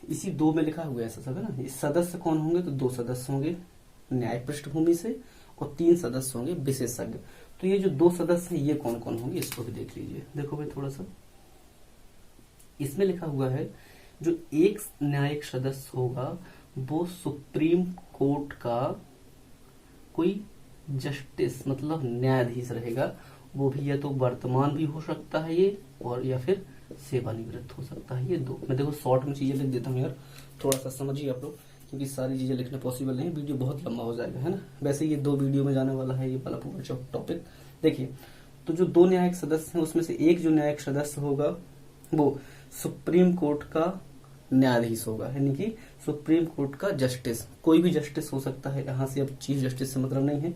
इसी 2 में लिखा हुआ है, ऐसा सब है ना। ये सदस्य कौन होंगे, तो 2 सदस्य होंगे न्यायिक पृष्ठभूमि से और 3 सदस्य होंगे विशेषज्ञ। तो ये जो 2 सदस्य हैं ये कौन कौन होंगे, इसको भी देख लीजिए। देखो भाई थोड़ा सा इसमें लिखा हुआ है, जो एक न्यायिक सदस्य होगा वो सुप्रीम कोर्ट का कोई जस्टिस मतलब न्यायाधीश रहेगा। वो भी या तो वर्तमान भी हो सकता है ये, और या फिर सेवानिवृत्त हो सकता है, ये 2। मैं देखो शॉर्ट में चीजें लिख देता हूँ यार, थोड़ा सा समझिए आप लोग, क्योंकि सारी चीजें लिखना पॉसिबल नहीं, वीडियो बहुत लंबा हो जाएगा, है ना। वैसे ये 2 वीडियो में जाने वाला है ये वाला पूरा टॉपिक। देखिए तो जो 2 न्यायिक सदस्य हैं उसमें से एक जो न्यायिक सदस्य होगा वो सुप्रीम कोर्ट का न्यायाधीश होगा, यानी कि सुप्रीम कोर्ट का जस्टिस। कोई भी जस्टिस हो सकता है, यहाँ से अब चीफ जस्टिस से मतलब नहीं है।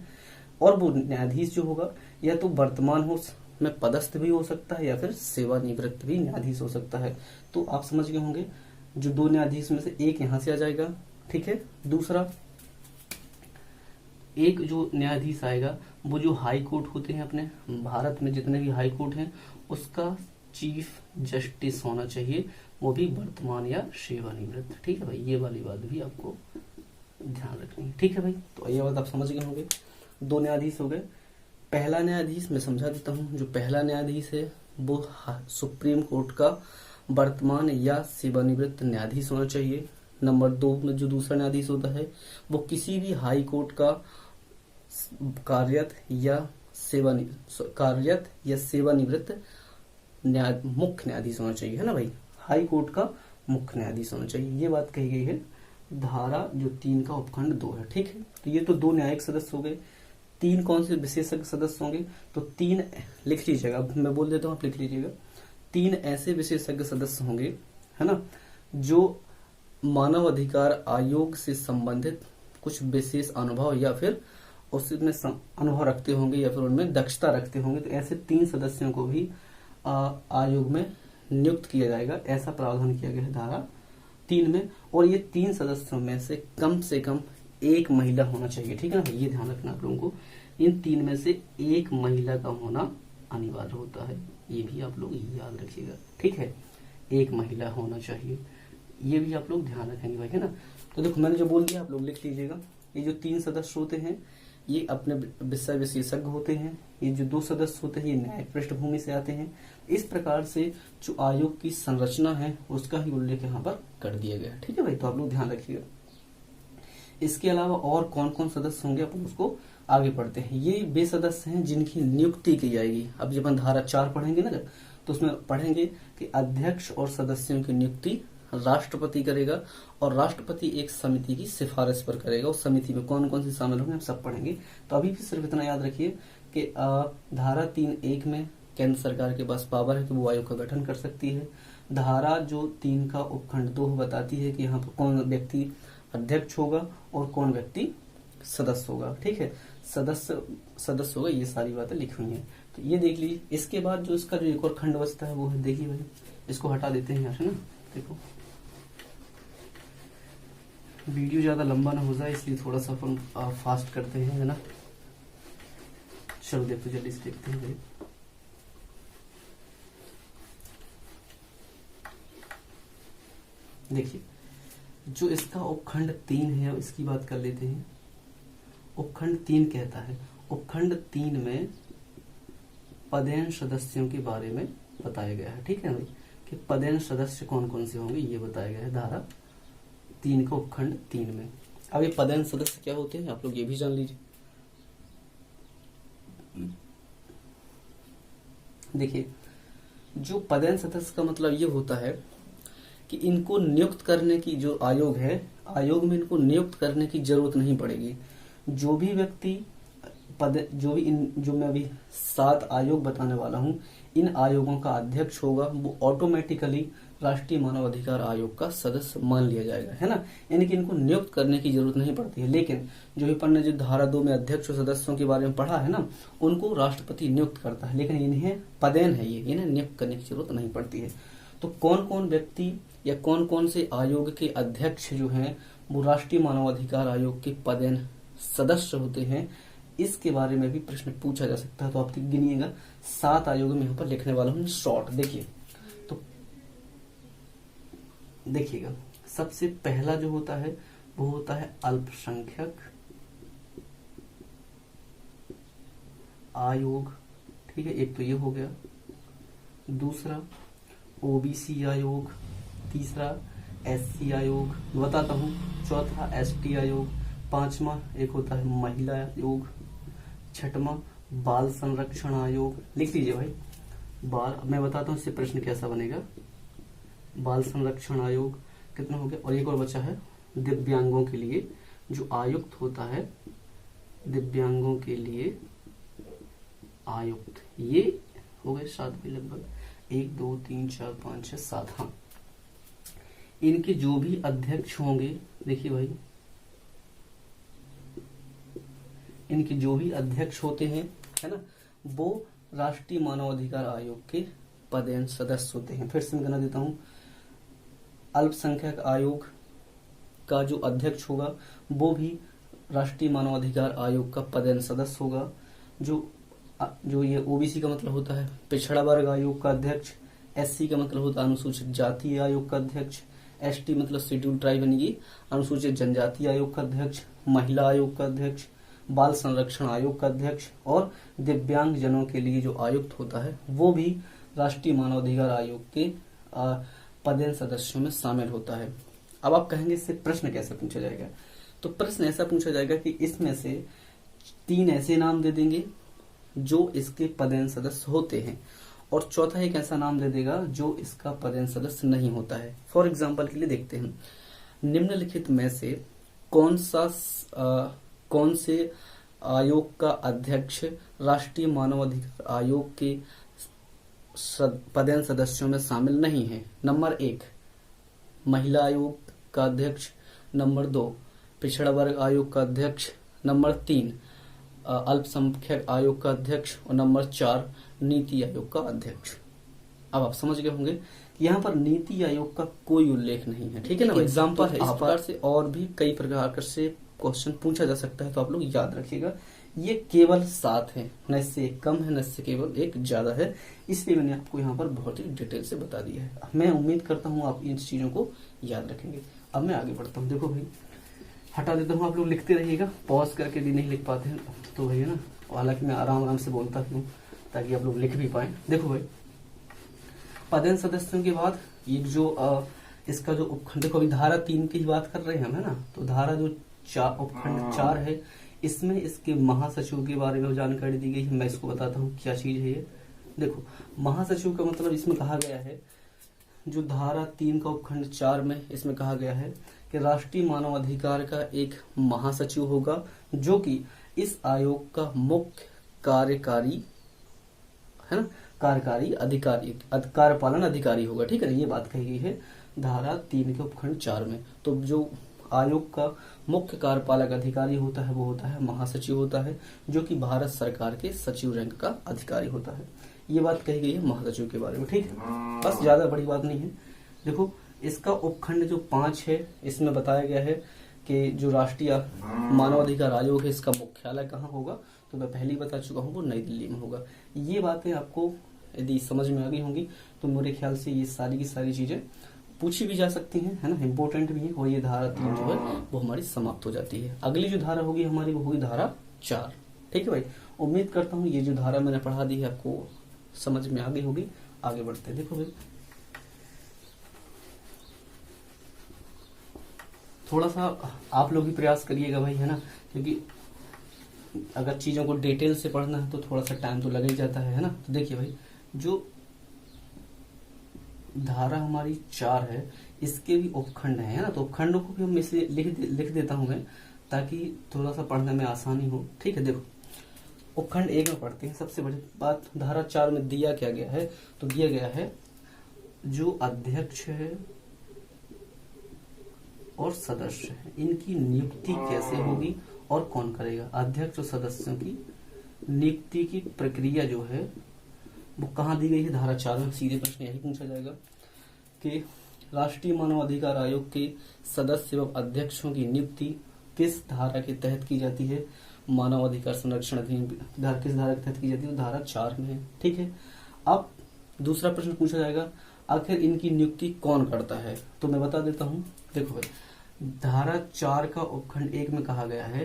और वो न्यायाधीश जो होगा या तो वर्तमान हो में पदस्थ भी हो सकता है या फिर सेवानिवृत्त भी न्यायाधीश हो सकता है। तो आप समझ गए होंगे, जो 2 न्यायाधीश में से एक यहाँ से आ जाएगा, ठीक है। दूसरा एक जो न्यायाधीश आएगा वो जो हाई कोर्ट होते हैं अपने भारत में जितने भी हाई कोर्ट हैं उसका चीफ जस्टिस होना चाहिए, वो भी वर्तमान या सेवानिवृत्त, ठीक है भाई। ये वाली बात भी आपको ध्यान रखनी है, ठीक है भाई। तो ये बात आप समझ गए होंगे। 2 न्यायाधीश हो गए। पहला न्यायाधीश मैं समझा देता हूँ। जो पहला न्यायाधीश है वो सुप्रीम कोर्ट का वर्तमान या सेवानिवृत्त न्यायाधीश होना चाहिए। नंबर 2 में जो दूसरा न्यायाधीश होता है वो किसी भी हाई कोर्ट का कार्यरत या सेवानिवृत्त मुख्य न्यायाधीश होना चाहिए, है ना भाई। हाई कोर्ट का मुख्य न्यायाधीश होना चाहिए, ये बात कही गई है धारा जो 3 का उपखंड 2 है, ठीक है। तो ये तो 2 न्यायिक सदस्य हो गए। 3 कौन से विशेषज्ञ सदस्य होंगे, तो 3 लिख लीजिएगा, मैं बोल देता हूँ आप लिख लीजिएगा। 3 ऐसे विशेषज्ञ सदस्य होंगे, है ना, जो मानव अधिकार आयोग से संबंधित कुछ विशेष अनुभव या फिर उसमें अनुभव रखते होंगे या फिर उनमें दक्षता रखते होंगे। तो ऐसे 3 सदस्यों को भी आयोग में नियुक्त किया जाएगा, ऐसा प्रावधान किया गया है धारा 3 में। और ये 3 सदस्यों में से कम 1 महिला होना चाहिए, ठीक है ना। ये ध्यान रखना आप लोगों को, इन 3 में से 1 महिला का होना अनिवार्य होता है, ये भी आप लोग याद रखिएगा, ठीक है। 1 महिला होना चाहिए, ये भी आप लोग ध्यान रखेंगे भाई, है ना। तो देखो मैंने जो बोल दिया आप लोग लिख लीजिएगा। ये जो 3 सदस्य होते हैं ये अपने विषय विशेषज्ञ होते हैं। ये जो 2 सदस्य होते हैं ये न्यायिक पृष्ठभूमि से आते हैं। इस प्रकार से जो आयोग की संरचना है उसका ही उल्लेख यहाँ पर कर दिया गया है, ठीक है भाई। तो आप लोग ध्यान रखिएगा। इसके अलावा और कौन कौन सदस्य होंगे अपन उसको आगे पढ़ते हैं। ये वे सदस्य हैं जिनकी नियुक्ति की जाएगी। अब जब हम धारा 4 पढ़ेंगे ना तो उसमें पढ़ेंगे कि अध्यक्ष और सदस्यों की नियुक्ति राष्ट्रपति करेगा और राष्ट्रपति एक समिति की सिफारिश पर करेगा। उस समिति में कौन कौन से शामिल होंगे हम सब पढ़ेंगे। तो अभी भी सिर्फ इतना याद रखिए कि धारा 3(1) में केंद्र सरकार के पास पावर है कि वो आयोग का गठन कर सकती है। धारा जो 3 का उपखंड 2 बताती है कि यहाँ पर कौन व्यक्ति अध्यक्ष होगा और कौन व्यक्ति सदस्य होगा, ठीक है। सदस्य होगा, ये सारी बातें लिखी हुई हैं। तो ये देख लीजिए। इसके बाद जो इसका जो एक और खंड बचता है वो है, देखिए भाई इसको हटा देते हैं यहाँ से ना। देखो वीडियो ज्यादा लंबा ना हो जाए इसलिए थोड़ा सा अपन फास्ट करते हैं, है ना। चलो देखो जल्दी से देखते हैं भाई। देखिए जो इसका उपखंड 3 है इसकी बात कर लेते हैं। उपखंड 3 कहता है, उपखंड 3 में पदेन सदस्यों के बारे में बताया गया है, ठीक है भाई। कि पदेन सदस्य कौन कौन से होंगे, ये बताया गया है धारा 3 का उपखंड 3 में। अब ये पदेन सदस्य क्या होते हैं आप लोग ये भी जान लीजिए। देखिए, जो पदेन सदस्य का मतलब ये होता है कि इनको नियुक्त करने की जो आयोग है, आयोग में इनको नियुक्त करने की जरूरत नहीं पड़ेगी। जो भी व्यक्ति जो मैं अभी 7 आयोग बताने वाला हूं, इन आयोगों का अध्यक्ष होगा वो ऑटोमेटिकली राष्ट्रीय मानवाधिकार आयोग का सदस्य मान लिया जाएगा, है ना। यानी कि इनको नियुक्त करने की जरूरत नहीं पड़ती है। लेकिन जो भी अपन ने जो धारा 2 में अध्यक्ष और सदस्यों के बारे में पढ़ा है ना, उनको राष्ट्रपति नियुक्त करता है, लेकिन इन्हें पदेन है, ये इन्हें नियुक्त करने की जरूरत नहीं पड़ती है। तो कौन कौन व्यक्ति या कौन कौन से आयोग के अध्यक्ष जो हैं वो राष्ट्रीय मानवाधिकार आयोग के पदेन सदस्य होते हैं, इसके बारे में भी प्रश्न पूछा जा सकता है। तो आप गिनिएगा 7 आयोग में यहाँ पर लिखने वाला हूँ शॉर्ट। देखिए, तो देखिएगा, सबसे पहला जो होता है वो होता है अल्पसंख्यक आयोग, ठीक है, एक तो ये हो गया। दूसरा ओबीसी आयोग, तीसरा एससी आयोग, बताता हूँ, चौथा एसटी आयोग, पांचवा एक होता है महिला आयोग, छठवां बाल संरक्षण आयोग। लिख लीजिए भाई, मैं बताता हूँ इससे प्रश्न कैसा बनेगा। बाल संरक्षण आयोग कितना हो गया, और एक और बचा है दिव्यांगों के लिए जो आयुक्त होता है, दिव्यांगों के लिए आयुक्त, ये हो गए 7 भी लगभग, 1 2 3 4 5 6 7। हाँ, इनके जो भी अध्यक्ष होंगे, देखिए भाई, इनके जो भी अध्यक्ष होते हैं, है ना, वो राष्ट्रीय मानवाधिकार आयोग के पदेन सदस्य होते हैं। फिर से मैं कहना देता हूं, अल्पसंख्यक आयोग का जो अध्यक्ष होगा वो भी राष्ट्रीय मानवाधिकार आयोग का पदेन सदस्य होगा। जो ये ओबीसी का मतलब होता है पिछड़ा वर्ग आयोग का अध्यक्ष, एससी का मतलब होता है अनुसूचित जाति आयोग का अध्यक्ष, एसटी मतलब शेड्यूल ट्राइब यानी कि अनुसूचित जनजाति आयोग का अध्यक्ष, महिला आयोग का अध्यक्ष, बाल संरक्षण आयोग का अध्यक्ष, और दिव्यांग जनों के लिए जो आयुक्त होता है वो भी राष्ट्रीय मानवाधिकार आयोग के पदेन सदस्यों में शामिल होता है। अब आप कहेंगे इससे प्रश्न कैसे पूछा जाएगा, तो प्रश्न ऐसा पूछा जाएगा कि इसमें से 3 ऐसे नाम दे देंगे जो इसके पदेन सदस्य होते हैं, और चौथा एक ऐसा नाम दे देगा जो इसका पदेन सदस्य नहीं होता है। फॉर एग्जाम्पल के लिए देखते हैं, निम्नलिखित में से कौन से आयोग का अध्यक्ष राष्ट्रीय मानवाधिकार आयोग के पदेन सदस्यों में शामिल नहीं है। नंबर 1 महिला आयोग का अध्यक्ष, नंबर 2 पिछड़ा वर्ग आयोग का अध्यक्ष, नंबर 3 अल्पसंख्यक आयोग का अध्यक्ष, और नंबर 4 नीति आयोग का अध्यक्ष। अब आप समझ गए होंगे कि यहाँ पर नीति आयोग का कोई उल्लेख नहीं है, ठीक है ना। एग्जाम्पल है, इस प्रकार से और भी कई प्रकार से क्वेश्चन पूछा जा सकता है, तो आप लोग याद रखिएगा। ये केवल 7 है, न इससे एक कम है, न इससे केवल एक ज्यादा है, इसलिए मैंने आपको यहाँ पर बहुत ही डिटेल से बता दिया है। मैं उम्मीद करता हूँ आप इन चीजों को याद रखेंगे। अब मैं आगे बढ़ता हूँ। देखो भाई, हटा देता हूँ, आप लोग लिखते रहिएगा, पॉज करके भी नहीं लिख पाते हैं तो भाई, है ना, हालांकि मैं आराम आराम से बोलता हूँ ताकि आप लोग लिख भी पाए। देखो भाई, पदेन सदस्यों के बाद ये जो इसका जो उपखंड, देखो अभी धारा 3 की बात कर रहे हैं हम, है ना, तो धारा जो उपखंड 4 है, इसमें इसके महासचिव के बारे में जानकारी दी गई है। मैं इसको बताता हूँ क्या चीज है ये। देखो, महासचिव का मतलब इसमें कहा गया है, जो धारा 3 का उपखंड 4 में इसमें कहा गया है कि राष्ट्रीय मानवाधिकार का एक महासचिव होगा जो कि इस आयोग का मुख्य कार्यकारी, है ना, कार्यकारी अधिकारी, कार्यपालन अधिकारी होगा, ठीक है ना। ये बात कही गई है धारा 3 के उपखंड 4 में। तो जो आयोग का मुख्य कार्यपालक अधिकारी होता है वो होता है महासचिव होता है, जो कि भारत सरकार के सचिव रैंक का अधिकारी होता है। ये बात कही गई है महासचिव के बारे में, ठीक है, बस ज्यादा बड़ी बात नहीं है। देखो, इसका उपखंड जो 5 है, इसमें बताया गया है कि जो राष्ट्रीय मानवाधिकार आयोग है इसका मुख्यालय कहाँ होगा, तो मैं पहले ही बता चुका हूँ वो नई दिल्ली में होगा। ये बातें आपको यदि समझ में आ गई होंगी तो मेरे ख्याल से ये सारी की सारी चीजें पूछी भी जा सकती हैं, है ना, इम्पोर्टेंट भी है। और ये धारा 3 जो है वो हमारी समाप्त हो जाती है। अगली जो धारा होगी हमारी वो होगी धारा 4, ठीक है भाई। उम्मीद करता हूँ ये जो धारा मैंने पढ़ा दी है आपको समझ में आ गई होगी। आगे बढ़ते हैं। देखो भाई, थोड़ा सा आप लोग भी प्रयास करिएगा भाई, है ना, क्योंकि अगर चीजों को डिटेल से पढ़ना है तो थोड़ा सा टाइम तो लग ही जाता है ना। तो देखिए भाई, जो धारा हमारी 4 है, इसके भी उपखंड है ना, तो उपखंडों को भी हम इसलिए लिख देता हूं मैं, ताकि थोड़ा सा पढ़ने में आसानी हो। ठीक है, देखो उपखंड 1 में पढ़ते हैं। सबसे बड़ी बात, धारा 4 में दिया क्या गया है, तो दिया गया है जो अध्यक्ष है और सदस्य है, इनकी नियुक्ति कैसे होगी और कौन करेगा। अध्यक्ष और सदस्यों की नियुक्ति की प्रक्रिया जो है वो कहाँ दी गई है, धारा 4 में। सीधे प्रश्न यही पूछा जाएगा कि राष्ट्रीय मानवाधिकार आयोग के सदस्य एवं अध्यक्षों की नियुक्ति किस धारा के तहत की जाती है। मानवाधिकार संरक्षण अधिनियम किस धारा के तहत की जाती है, धारा 4 में है। ठीक है, अब दूसरा प्रश्न पूछा जाएगा, आखिर इनकी नियुक्ति कौन करता है, तो मैं बता देता हूं। देखो भाई, धारा 4 का उपखंड 1 में कहा गया है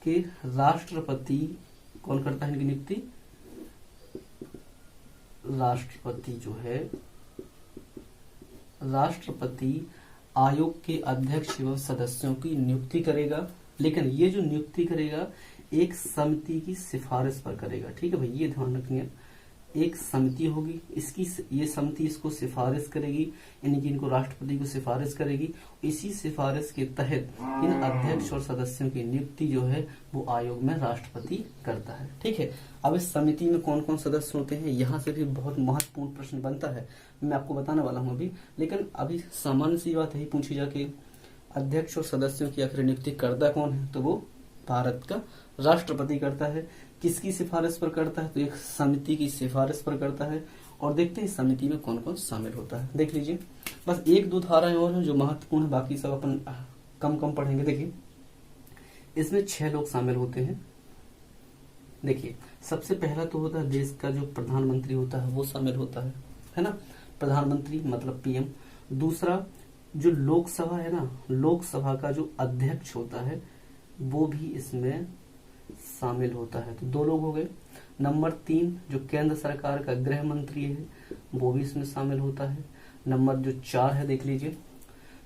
कि राष्ट्रपति कौन करता है इनकी नियुक्ति, राष्ट्रपति जो है, राष्ट्रपति आयोग के अध्यक्ष एवं सदस्यों की नियुक्ति करेगा। लेकिन ये जो नियुक्ति करेगा एक समिति की सिफारिश पर करेगा। ठीक है भाई, ये ध्यान रखिए, एक समिति होगी, इसकी ये समिति इसको सिफारिश करेगी, यानी कि इनको राष्ट्रपति को सिफारिश करेगी। इसी सिफारिश के तहत इन अध्यक्ष और सदस्यों की नियुक्ति जो है वो आयोग में राष्ट्रपति करता है। ठीक है, अब इस समिति में कौन कौन सदस्य होते हैं, यहाँ से भी बहुत महत्वपूर्ण प्रश्न बनता है, मैं आपको बताने वाला हूँ अभी। लेकिन अभी सामान्य सी बात यही पूछी जा कि अध्यक्ष और सदस्यों की आखिर नियुक्ति करता कौन है, तो वो भारत का राष्ट्रपति करता है। किसकी सिफारिश पर करता है, तो एक समिति की सिफारिश पर करता है। और देखते हैं इस समिति में कौन कौन शामिल होता है, देख लीजिए। बस 1-2 धाराएं और हैं जो महत्वपूर्ण है, बाकी सब अपन कम कम पढ़ेंगे। देखिए, इसमें 6 लोग शामिल होते हैं। देखिए, सबसे पहला तो होता है देश का जो प्रधानमंत्री होता है वो शामिल होता है ना, प्रधानमंत्री मतलब पीएम। दूसरा, जो लोकसभा है ना, लोकसभा का जो अध्यक्ष होता है वो भी इसमें शामिल होता है, तो 2 लोग हो गए। नंबर 3, जो केंद्र सरकार का गृह मंत्री है वो भी इसमें शामिल होता है। नंबर जो 4 है, देख लीजिए,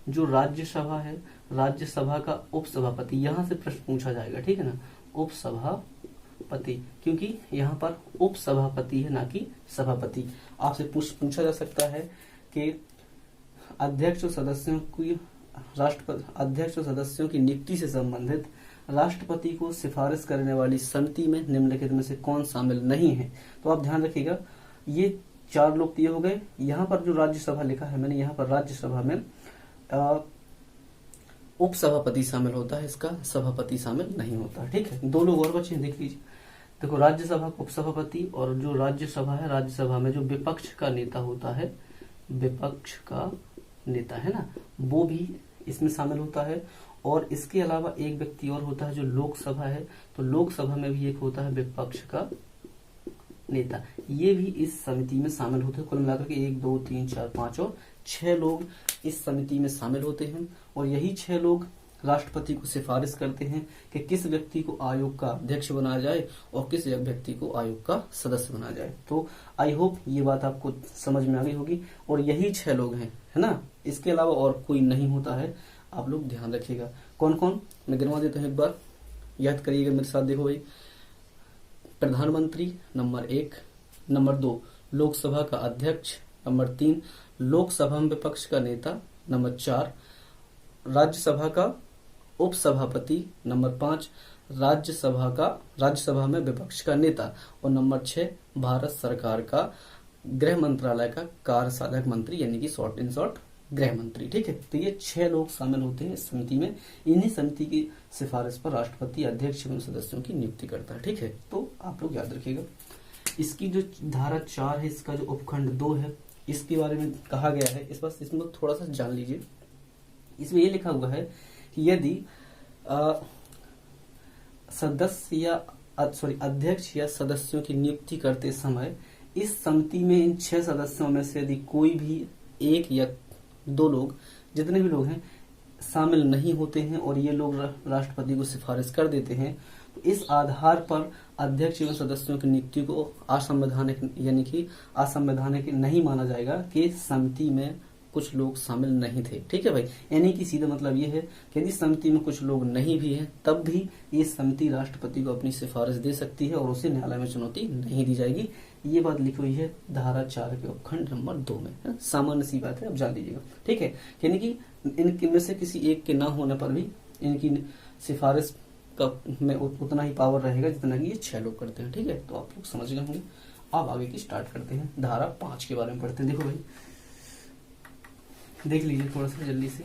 जो राज्यसभा है, राज्यसभा का उपसभापति, यहाँ से प्रश्न पूछा जाएगा। ठीक है ना, उपसभापति, क्योंकि यहाँ पर उपसभापति है ना कि सभापति। आपसे पूछा जा सकता है कि अध्यक्ष और सदस्यों की अध्यक्ष और सदस्यों की नियुक्ति से संबंधित राष्ट्रपति को सिफारिश करने वाली समिति में निम्नलिखित में से कौन शामिल नहीं है। तो आप ध्यान रखिएगा, ये 4 लोग दिए हो गए। यहाँ पर जो राज्यसभा लिखा है मैंने, यहाँ पर राज्यसभा में उपसभापति शामिल होता है, इसका सभापति शामिल नहीं होता। ठीक है, 2 लोग और बचे, देख लीजिए। देखो, राज्यसभा का उपसभापति और जो राज्यसभा है, राज्यसभा में जो विपक्ष का नेता होता है, विपक्ष का नेता है ना, वो भी इसमें शामिल होता है। और इसके अलावा एक व्यक्ति और होता है जो लोकसभा है, तो लोकसभा में भी एक होता है विपक्ष का नेता, ये भी इस समिति में शामिल होते हैं। कुल मिलाकर के 1, 2, 3, 4, 5 और 6 लोग इस समिति में शामिल होते हैं। और यही 6 लोग राष्ट्रपति को सिफारिश करते हैं कि किस व्यक्ति को आयोग का अध्यक्ष बनाया जाए और किस व्यक्ति को आयोग का सदस्य बनाया जाए। तो आई होप ये बात आपको समझ में आ गई होगी। और यही 6 लोग हैं, है ना, इसके अलावा और कोई नहीं होता है। आप लोग ध्यान रखिएगा कौन कौन, मैं गिनवा देता हूँ, एक बार याद करिएगा मेरे साथ। देखो भाई, प्रधानमंत्री नंबर 1, नंबर 2 लोकसभा का अध्यक्ष, नंबर 3 लोकसभा में विपक्ष का नेता, नंबर 4 राज्यसभा का उपसभापति, नंबर 5 राज्यसभा में विपक्ष का नेता, और नंबर 6 भारत सरकार का गृह मंत्रालय का कार्य साधक मंत्री, यानी कि शॉर्ट इन शॉर्ट गृह मंत्री। ठीक है, तो ये 6 लोग शामिल होते हैं इस समिति में। इन्हीं समिति की सिफारिश पर राष्ट्रपति अध्यक्ष एवं सदस्यों की नियुक्ति करता है। ठीक है, तो आप लोग याद रखिएगा। इसकी जो धारा 4 है, इसका जो उपखंड 2 है, इसके बारे में कहा गया है, इस बस इसमें थोड़ा सा जान लीजिए। इसमें ये लिखा हुआ है कि यदि अध्यक्ष या सदस्यों की नियुक्ति करते समय इस समिति में इन 6 सदस्यों में से यदि कोई भी 1 या 2 लोग, जितने भी लोग हैं, शामिल नहीं होते हैं और ये लोग राष्ट्रपति को सिफारिश कर देते हैं, तो इस आधार पर अध्यक्ष एवं सदस्यों की नियुक्ति को असंवैधानिक, यानी कि असंवैधानिक नहीं माना जाएगा कि समिति में कुछ लोग शामिल नहीं थे। ठीक है भाई, यानी कि सीधा मतलब ये है कि यदि समिति में कुछ लोग नहीं भी हैं तब भी ये समिति राष्ट्रपति को अपनी सिफारिश दे सकती है और उसे न्यायालय में चुनौती नहीं दी जाएगी। ये बात लिखी हुई है धारा 4 के उपखंड नंबर 2 में, है? सामान्य सी बात है, अब जान लीजिएगा। ठीक है, यानी कि इनके में से किसी एक के ना होने पर भी इनकी सिफारिश का में उतना ही पावर रहेगा जितना कि ये 6 लोग करते हैं। ठीक है, तो आप लोग समझ गए होंगे। अब आगे की स्टार्ट करते हैं, धारा 5 के बारे में पढ़ते हैं। देखो भाई, देख लीजिए थोड़ा सा जल्दी से।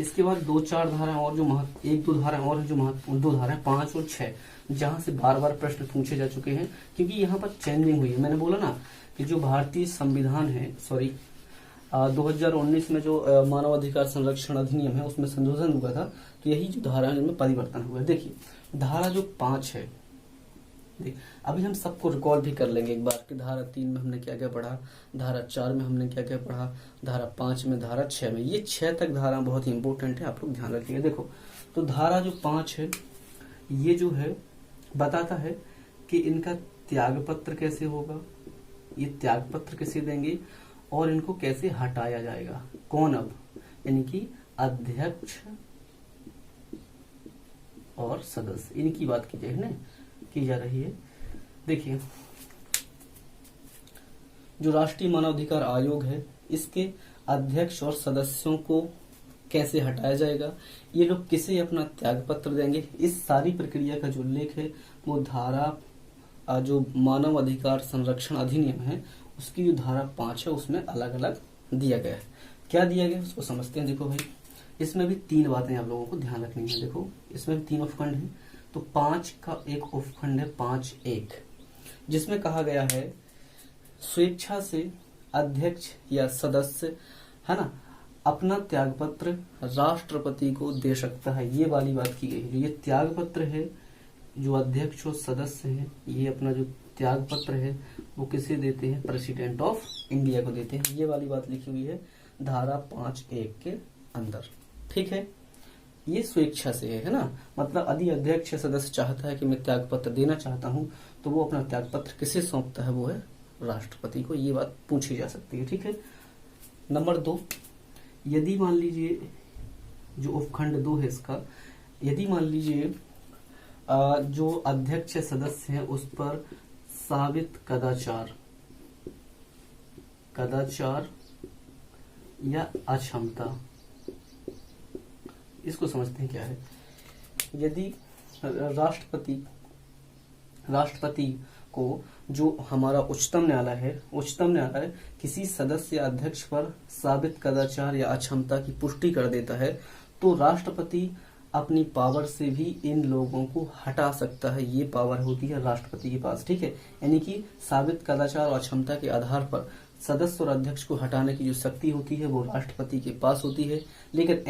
इसके बाद 2-4 धाराएं और जो एक दो धाराएं और हैं जो महत्वपूर्ण, 2 धाराएं 5 और 6 जहां से बार बार प्रश्न पूछे जा चुके हैं, क्योंकि यहाँ पर चेंजिंग हुई है। मैंने बोला ना कि जो भारतीय संविधान है, 2019 में जो मानवाधिकार संरक्षण अधिनियम है उसमें संशोधन हुआ था, तो यही जो धारा है इनमें परिवर्तन हुआ है। देखिए धारा जो 5 है, अभी हम सबको रिकॉल भी कर लेंगे एक बार कि धारा 3 में हमने क्या क्या पढ़ा, धारा 4 में हमने क्या क्या पढ़ा, धारा 5 में, धारा 6 में। ये 6 तक धारा बहुत ही इंपॉर्टेंट है, आप लोग ध्यान रखिएगा। देखो तो धारा जो 5 है ये जो है बताता है कि इनका त्याग पत्र कैसे होगा, ये त्याग पत्र कैसे देंगे और इनको कैसे हटाया जाएगा। कौन? अब यानी कि अध्यक्ष और सदस्य, इनकी बात की जा रही है। देखिए जो राष्ट्रीय मानवाधिकार आयोग है इसके अध्यक्ष और सदस्यों को कैसे हटाया जाएगा, ये लोग किसे अपना त्याग पत्र देंगे, इस सारी प्रक्रिया का जो उल्लेख है वो धारा जो मानव अधिकार संरक्षण अधिनियम है उसकी जो धारा 5 है उसमें अलग अलग दिया गया है। क्या दिया गया उसको समझते हैं। देखो भाई, इसमें भी 3 बातें आप लोगों को ध्यान रखनी है। देखो इसमें भी 3 उपखंड है, तो 5 का एक उपखंड है 5(1) जिसमें कहा गया है स्वेच्छा से अध्यक्ष या सदस्य, है ना, अपना त्याग पत्र राष्ट्रपति को दे सकता है। ये वाली बात की गई है। ये त्याग पत्र है जो अध्यक्ष और सदस्य है, ये अपना जो त्याग पत्र है वो किसे देते हैं, प्रेसिडेंट ऑफ इंडिया को देते हैं। ये वाली बात लिखी हुई है धारा 5(1) के अंदर। ठीक है, ये स्वेच्छा से है ना, मतलब यदि अध्यक्ष या सदस्य चाहता है कि मैं त्याग पत्र देना चाहता हूं तो वो अपना त्याग पत्र किसे सौंपता है, वो है राष्ट्रपति को। ये बात पूछी जा सकती है। ठीक है, नंबर 2, यदि मान लीजिए जो उपखंड 2 है इसका, यदि मान लीजिए जो अध्यक्ष सदस्य है उस पर साबित कदाचार या अक्षमता, इसको समझते हैं क्या है। यदि राष्ट्रपति को जो हमारा उच्चतम न्यायालय किसी सदस्य या अध्यक्ष पर साबित कदाचार या अक्षमता की पुष्टि कर देता है तो राष्ट्रपति अपनी पावर से भी इन लोगों को हटा सकता है। ये पावर होती है राष्ट्रपति के पास। ठीक है, यानी कि साबित कदाचार और अक्षमता के आधार पर सदस्य और अध्यक्ष को हटाने की जो शक्ति होती है वो राष्ट्रपति के पास होती है। लेकिन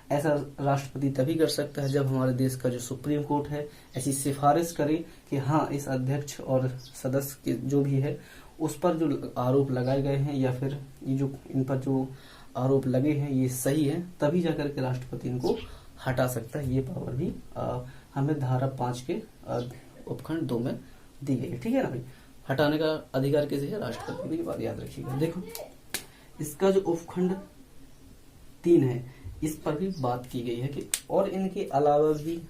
ऐसा राष्ट्रपति तभी कर सकता है जब हमारे देश का जो सुप्रीम कोर्ट है ऐसी सिफारिश करे कि हाँ इस अध्यक्ष और सदस्य के जो भी है उस पर जो आरोप लगाए गए हैं या फिर ये जो इन पर जो आरोप लगे हैं ये सही है, तभी जाकर के राष्ट्रपति इनको हटा सकता है। ये पावर भी हमें धारा 5 के उपखंड 2 में दी गई है। ठीक है ना भाई, हटाने का अधिकार किसे है, राष्ट्रपति की बात याद रखिएगा। देखो इसका जो उपखंड 3 है इस पर भी बात की गई है कि और इनके अलावा भी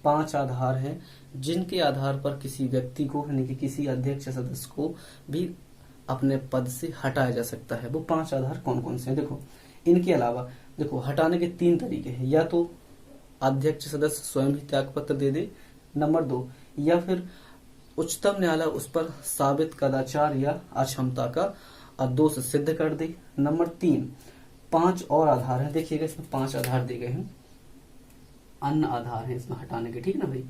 5 आधार हैं जिनके आधार पर किसी व्यक्ति को यानी कि किसी अध्यक्ष सदस्य को भी अपने पद से हटाया जा सकता है। वो 5 आधार कौन कौन से हैं देखो। इनके अलावा देखो हटाने के 3 तरीके हैं, या तो अध्यक्ष सदस्य स्वयं ही त्याग पत्र दे दे, नंबर 2 या फिर उच्चतम न्यायालय उस पर साबित कदाचार या अक्षमता का दोष सिद्ध कर दे, नंबर 3 5 और आधार हैं। देखिएगा इसमें 5 आधार दिए गए हैं, अन्य आधार हैं इसमें हटाने के। ठीक ना भाई,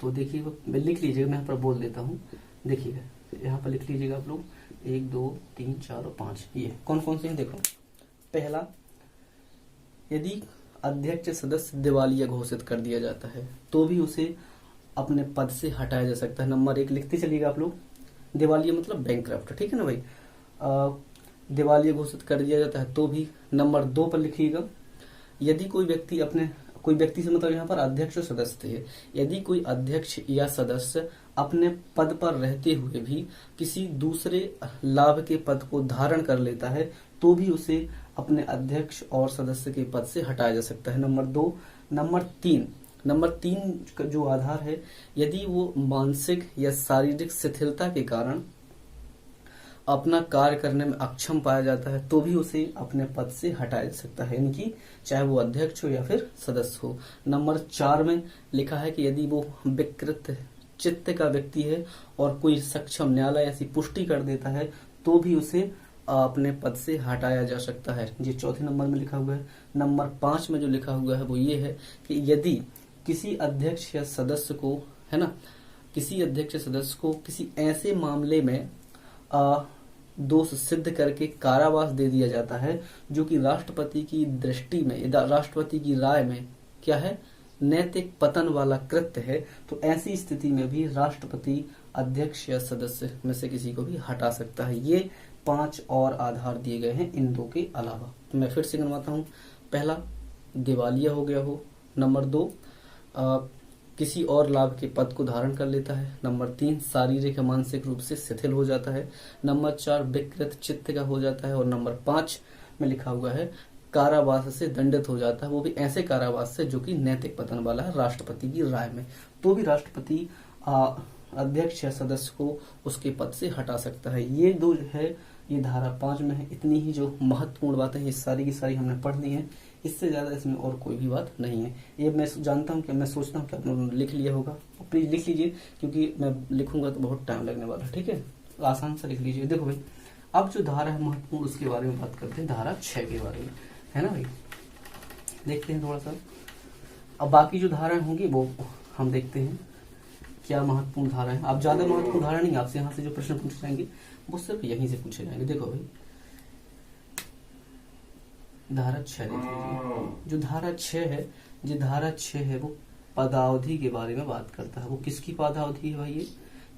तो देखिए लिख लीजिएगा, मैं यहाँ पर बोल देता हूँ। देखिएगा यहाँ पर लिख लीजिएगा आप लोग 1 2 3 4 और 5 ये कौन कौन से हैं। देखो पहला, यदि अध्यक्ष सदस्य दिवालिया घोषित कर दिया जाता है तो भी उसे अपने पद से हटाया जा सकता है। नंबर 1 लिखते चलिएगा आप लोग, दिवालिया मतलब बैंकक्रप्ट। ठीक है ना भाई, दिवालिया घोषित कर दिया जाता है तो भी। नंबर 2 पर लिखिएगा, यदि कोई व्यक्ति से मतलब यहाँ पर अध्यक्ष और सदस्य थे, यदि कोई अध्यक्ष या सदस्य अपने पद पर रहते हुए भी किसी दूसरे लाभ के पद को धारण कर लेता है तो भी उसे अपने अध्यक्ष और सदस्य के पद से हटाया जा सकता है। नंबर 2। नंबर तीन का जो आधार है, यदि वो मानसिक या शारीरिक शिथिलता के कारण अपना कार्य करने में अक्षम पाया जाता है तो भी उसे अपने पद से हटाया जा सकता है, इनकी चाहे वो अध्यक्ष हो या फिर सदस्य हो। नंबर 4 में लिखा है कि यदि वो विकृत चित्त का व्यक्ति है और कोई सक्षम न्यायालय ऐसी पुष्टि कर देता है तो भी उसे अपने पद से हटाया जा सकता है। ये चौथे नंबर में लिखा हुआ है। नंबर 5 में जो लिखा हुआ है वो ये है कि यदि किसी अध्यक्ष या सदस्य को, है ना, किसी अध्यक्ष या सदस्य को किसी ऐसे मामले में दोष सिद्ध करके कारावास दे दिया जाता है जो कि राष्ट्रपति की दृष्टि में, राष्ट्रपति की राय में क्या है, नैतिक पतन वाला कृत्य है, तो ऐसी स्थिति में भी राष्ट्रपति अध्यक्ष या सदस्य में से किसी को भी हटा सकता है। ये 5 और आधार दिए गए हैं इन 2 के अलावा। मैं फिर से गिनवाता हूँ। पहला, दिवालिया हो गया हो। नंबर 2, किसी और लाभ के पद को धारण कर लेता है। नंबर 3, शारीरिक या मानसिक रूप से शिथिल हो जाता है। नंबर 4, विकृत चित्त का हो जाता है। और नंबर 5 में लिखा हुआ है कारावास से दंडित हो जाता है, वो भी ऐसे कारावास से जो कि नैतिक पतन वाला है राष्ट्रपति की राय में, तो भी राष्ट्रपति अध्यक्ष या सदस्य को उसके पद से हटा सकता है। ये 2 है, ये धारा 5 में है। इतनी ही जो महत्वपूर्ण बातें हैं ये सारी की सारी हमने पढ़ ली हैं, इससे ज्यादा इसमें और कोई भी बात नहीं है। ये मैं जानता हूँ कि मैं सोचता हूँ कि आप लोगों ने लिख लिया होगा, प्लीज लिख लीजिए क्योंकि मैं लिखूंगा तो बहुत टाइम लगने वाला है। ठीक है, आसान से लिख लीजिए। देखो भाई, अब जो धारा है महत्वपूर्ण उसके बारे में बात करते हैं, धारा 6 के बारे में, है ना भाई। देखते हैं थोड़ा सा, अब बाकी जो धाराएं होंगी वो हम देखते हैं क्या महत्वपूर्ण धारा है। आप ज्यादा महत्वपूर्ण धारा नहीं, आपसे यहाँ से जो प्रश्न पूछे जाएंगे वो सिर्फ यहीं से पूछे जाएंगे। देखो भाई, धारा 6 देख लीजिए। जो धारा 6 है, जो धारा 6 है वो पदावधि के बारे में बात करता है। वो किसकी पदावधि है भाई? ये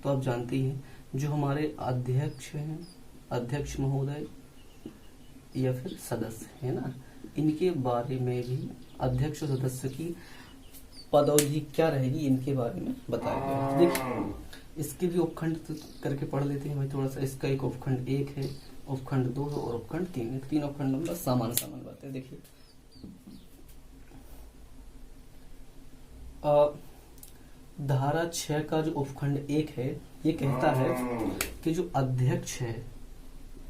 तो आप जानते ही हैं, जो हमारे अध्यक्ष हैं, अध्यक्ष महोदय या फिर सदस्य है ना, इनके बारे में भी अध्यक्ष और सदस्य की पदावधि क्या रहेगी इनके बारे में बताया गया है। देखिए, इसके भी उपखंड करके पढ़ लेते हैं भाई थोड़ा सा। इसका एक उपखंड 1 है, उपखंड 2 है और उपखंड 3 है। 3 उपखंड में बस सामान्य सामान्य बातें। देखिए, धारा 6 का जो उपखंड 1 है ये कहता है कि जो अध्यक्ष है,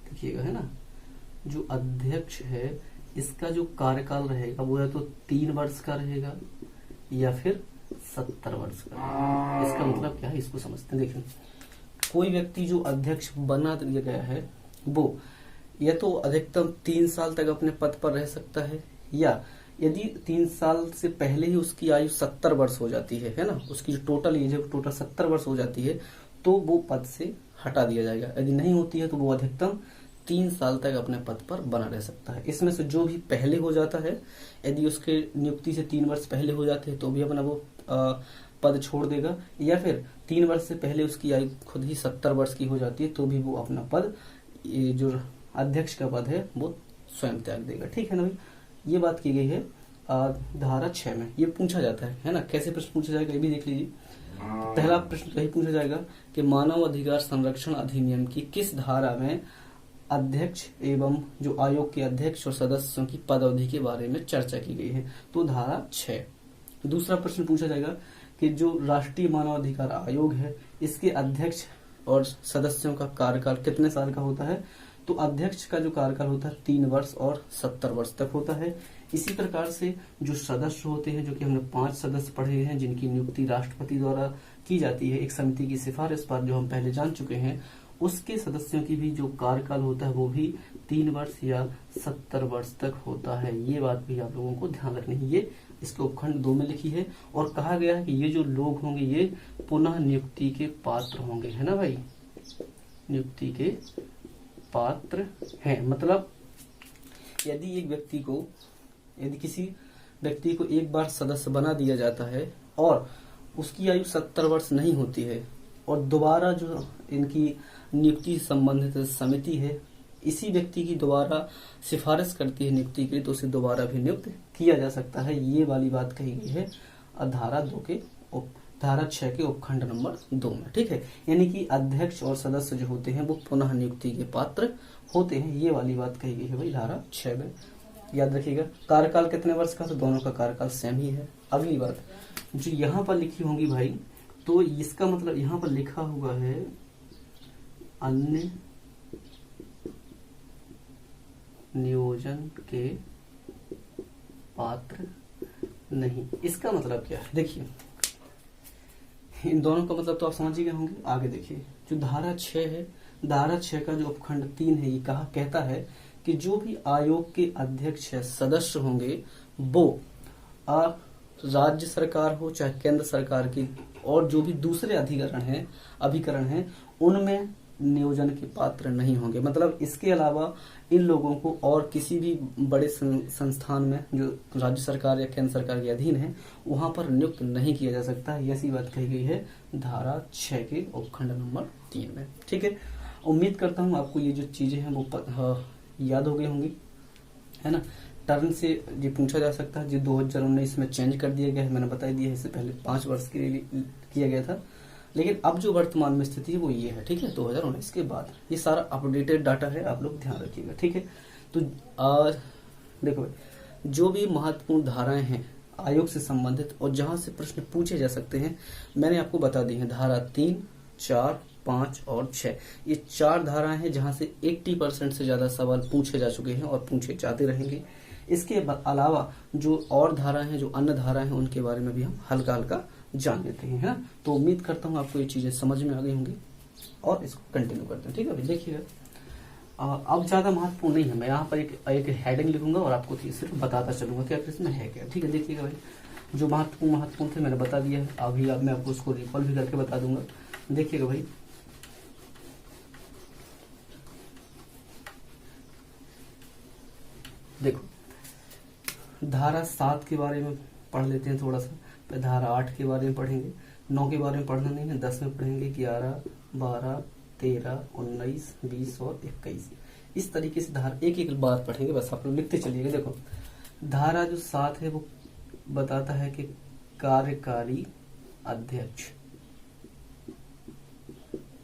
देखिएगा, है ना, जो अध्यक्ष है इसका जो कार्यकाल रहेगा वो या तो 3 वर्ष का रहेगा या फिर 70 वर्ष का। इसका मतलब क्या है इसको समझते हैं। देखिए, कोई व्यक्ति जो अध्यक्ष बना दिया गया है वो या तो अधिकतम 3 साल तक अपने पद पर रह सकता है, या यदि 3 साल से पहले ही उसकी आयु 70 वर्ष हो जाती है ना, उसकी जो टोटल एज है वो टोटल 70 वर्ष हो जाती है तो वो पद से हटा दिया जाएगा। यदि नहीं होती है तो वो अधिकतम 3 साल तक अपने पद पर बना रह सकता है। इसमें से जो भी पहले हो जाता है, यदि उसके नियुक्ति से 3 वर्ष पहले हो जाते हैं तो भी अपना वो पद छोड़ देगा, या फिर 3 वर्ष से पहले उसकी आयु खुद ही 70 वर्ष की हो जाती है तो भी वो अपना पद, ये जो अध्यक्ष का पद है वो स्वयं त्याग देगा। ठीक है ना भाई, ये बात की गई है धारा 6 में। ये पूछा जाता है ना, कैसे प्रश्न पूछा जाएगा ये भी देख लीजिए। पहला प्रश्न यही पूछा जाएगा कि मानव अधिकार संरक्षण अधिनियम की किस धारा में अध्यक्ष एवं जो आयोग के अध्यक्ष और सदस्यों की पदावधि के बारे में चर्चा की गई है, तो धारा 6। दूसरा प्रश्न पूछा जाएगा कि जो राष्ट्रीय मानवाधिकार आयोग है इसके अध्यक्ष और सदस्यों का कार्यकाल कितने साल का होता है, तो अध्यक्ष का जो कार्यकाल होता है 3 वर्ष और 70 वर्ष तक होता है। इसी प्रकार से जो सदस्य होते हैं, जो कि हमने 5 सदस्य पढ़े हैं जिनकी नियुक्ति राष्ट्रपति द्वारा की जाती है एक समिति की सिफारिश पर, जो हम पहले जान चुके हैं, उसके सदस्यों की भी जो कार्यकाल होता है वो भी 3 वर्ष या 70 वर्ष तक होता है। ये बात भी आप लोगों को ध्यान रखनी है। ये इसके उपखंड 2 में लिखी है और कहा गया है कि ये जो लोग होंगे ये पुनः नियुक्ति के पात्र होंगे, है ना भाई, नियुक्ति के पात्र हैं। मतलब यदि किसी व्यक्ति को एक बार सदस्य बना दिया जाता है और उसकी आयु 70 वर्ष नहीं होती है और दोबारा जो इनकी नियुक्ति संबंधित समिति है इसी व्यक्ति की दोबारा सिफारिश करती है नियुक्ति के लिए, तो उसे दोबारा भी नियुक्त किया जा सकता है। ये वाली बात कही गई है धारा 2 के धारा 6 के उपखंड नंबर 2 में, ठीक है। यानी कि अध्यक्ष और सदस्य जो होते हैं वो पुनः नियुक्ति के पात्र होते हैं, ये वाली बात कही गई है भाई धारा 6 में। याद रखिएगा। कार्यकाल कितने वर्ष का, तो दोनों का कार्यकाल सेम ही है। अगली बात जो यहाँ पर लिखी होंगी भाई, तो इसका मतलब यहाँ पर लिखा हुआ है अन्य नियोजन के पात्र नहीं। इसका मतलब क्या है, देखिए इन दोनों का मतलब तो आप समझ ही गए होंगे। आगे देखिए, जो धारा 6 है, धारा 6 का जो उपखंड 3 है, ये कहता है कि जो भी आयोग के अध्यक्ष है, सदस्य होंगे, वो राज्य सरकार हो चाहे केंद्र सरकार की, और जो भी दूसरे अभिकरण हैं उनमें नियोजन के पात्र नहीं होंगे। मतलब इसके अलावा इन लोगों को और किसी भी बड़े संस्थान में जो राज्य सरकार या केंद्र सरकार के अधीन है वहां पर नियुक्त नहीं किया जा सकता है। ऐसी बात कही गई है धारा 6 के उपखंड नंबर 3 में, ठीक है। उम्मीद करता हूँ आपको ये जो चीजें हैं वो याद हो गई होंगी, है ना। टर्न से ये पूछा जा सकता है, जो 2019 में चेंज कर दिया गया है, मैंने बता दिया है, इससे पहले 5 वर्ष के लिए किया गया था, लेकिन अब जो वर्तमान में स्थिति है वो ये है, ठीक है। 2019 के बाद ये सारा अपडेटेड डाटा है, आप लोग ध्यान रखिएगा, ठीक है। तो देखो भाई, जो भी महत्वपूर्ण धाराएं हैं आयोग से संबंधित और जहां से प्रश्न पूछे जा सकते हैं, मैंने आपको बता दी है। धारा 3, 4, 5 और 6, ये 4 धाराएं हैं जहां से 80% से ज्यादा सवाल पूछे जा चुके हैं और पूछे जाते रहेंगे। इसके अलावा जो और धाराएं हैं, जो अन्य धाराएं हैं, उनके बारे में भी हम हल्का हल्का जान लेते हैं, है ना। तो उम्मीद करता हूँ आपको ये चीजें समझ में आ गई होंगी और इसको कंटिन्यू करते हैं, ठीक है भाई। देखिएगा, अब ज्यादा महत्वपूर्ण नहीं है, मैं यहाँ पर एक हेडिंग लिखूंगा और आपको सिर्फ बताता चलूंगा कि आखिर इसमें है क्या, ठीक है। देखिएगा भाई, जो महत्वपूर्ण थे मैंने बता दिया है, अभी अब मैं आपको उसको रिकॉल भी करके बता दूंगा। देखिएगा भाई, देखो धारा 7 के बारे में पढ़ लेते हैं थोड़ा सा, फिर धारा 8 के बारे में पढ़ेंगे, 9 के बारे में पढ़ना नहीं है, 10 में पढ़ेंगे, 11, 12, 13, 19, 20 और 21। इस तरीके से धारा एक बार पढ़ेंगे, बस आप लोग लिखते चलिएगा। देखो धारा जो 7 है वो बताता है कि कार्यकारी अध्यक्ष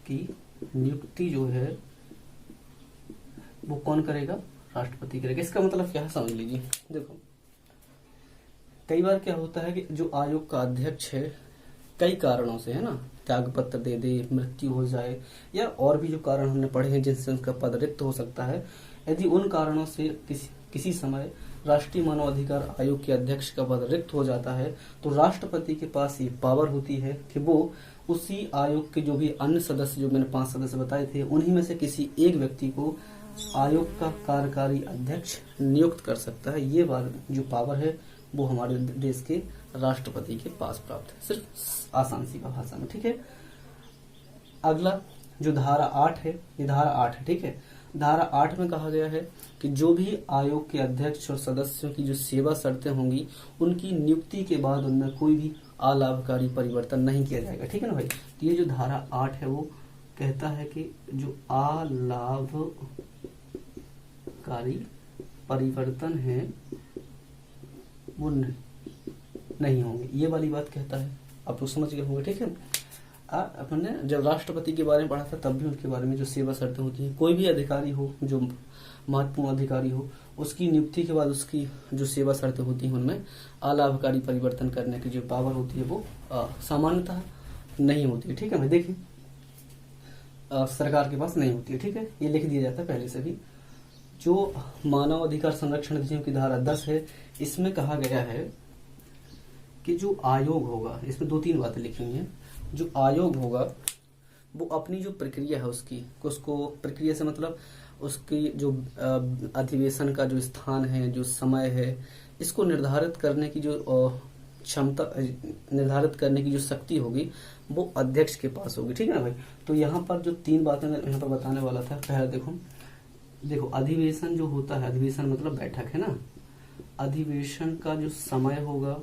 की नियुक्ति जो है वो कौन करेगा, राष्ट्रपति करेगा। इसका मतलब क्या है समझ लीजिए। देखो कई बार क्या होता है कि जो आयोग का अध्यक्ष है कई कारणों से, है ना, त्याग पत्र दे दे, मृत्यु हो जाए, या और भी जो कारण हमने पढ़े हैं जिनसे उनका पद रिक्त हो सकता है। यदि उन कारणों से किसी समय राष्ट्रीय मानवाधिकार आयोग के अध्यक्ष का पद रिक्त हो जाता है, तो राष्ट्रपति के पास ये पावर होती है कि वो उसी आयोग के जो भी अन्य सदस्य, जो मैंने 5 सदस्य बताए थे, उन्हीं में से किसी एक व्यक्ति को आयोग का कार्यकारी अध्यक्ष नियुक्त कर सकता है। ये जो पावर है वो हमारे देश के राष्ट्रपति के पास प्राप्त है, सिर्फ आसान सी भाषा में, ठीक है। अगला जो धारा 8 है, ये धारा 8 है, ठीक है। धारा 8 में कहा गया है कि जो भी आयोग के अध्यक्ष और सदस्यों की जो सेवा शर्तें होंगी, उनकी नियुक्ति के बाद उनमें कोई भी अलाभकारी परिवर्तन नहीं किया जाएगा, ठीक है ना भाई। तो ये जो धारा 8 है वो कहता है कि जो अलाभकारी परिवर्तन है वो नहीं होंगे, ये वाली बात कहता है। आप लोग समझ गए होंगे, ठीक है। अपन ने जब राष्ट्रपति के बारे में पढ़ा था तब भी उनके बारे में जो सेवा शर्तें होती हैं, कोई भी अधिकारी हो, जो महत्वपूर्ण अधिकारी हो, उसकी नियुक्ति के बाद उसकी जो सेवा शर्तें होती हैं उनमें अलाभकारी परिवर्तन करने की जो पावर होती है वो सामान्यतः नहीं होती है, ठीक है। मैं देखिए सरकार के पास नहीं होती है, ठीक है, ये लिख दिया जाता है पहले से भी। जो मानव अधिकार संरक्षण अधिनियम की धारा 10 है, इसमें कहा गया है कि जो आयोग होगा, इसमें 2-3 बातें लिखी हुई हैं। जो आयोग होगा वो अपनी जो प्रक्रिया है उसको प्रक्रिया से मतलब उसकी जो अधिवेशन का जो स्थान है, जो समय है, इसको निर्धारित करने की जो क्षमता, निर्धारित करने की जो शक्ति होगी वो अध्यक्ष के पास होगी, ठीक है ना भाई। तो यहाँ पर जो 3 बातें मैं यहाँ पर बताने वाला था, पहला देखो अधिवेशन जो होता है, अधिवेशन मतलब बैठक, है ना। अधिवेशन का जो समय होगा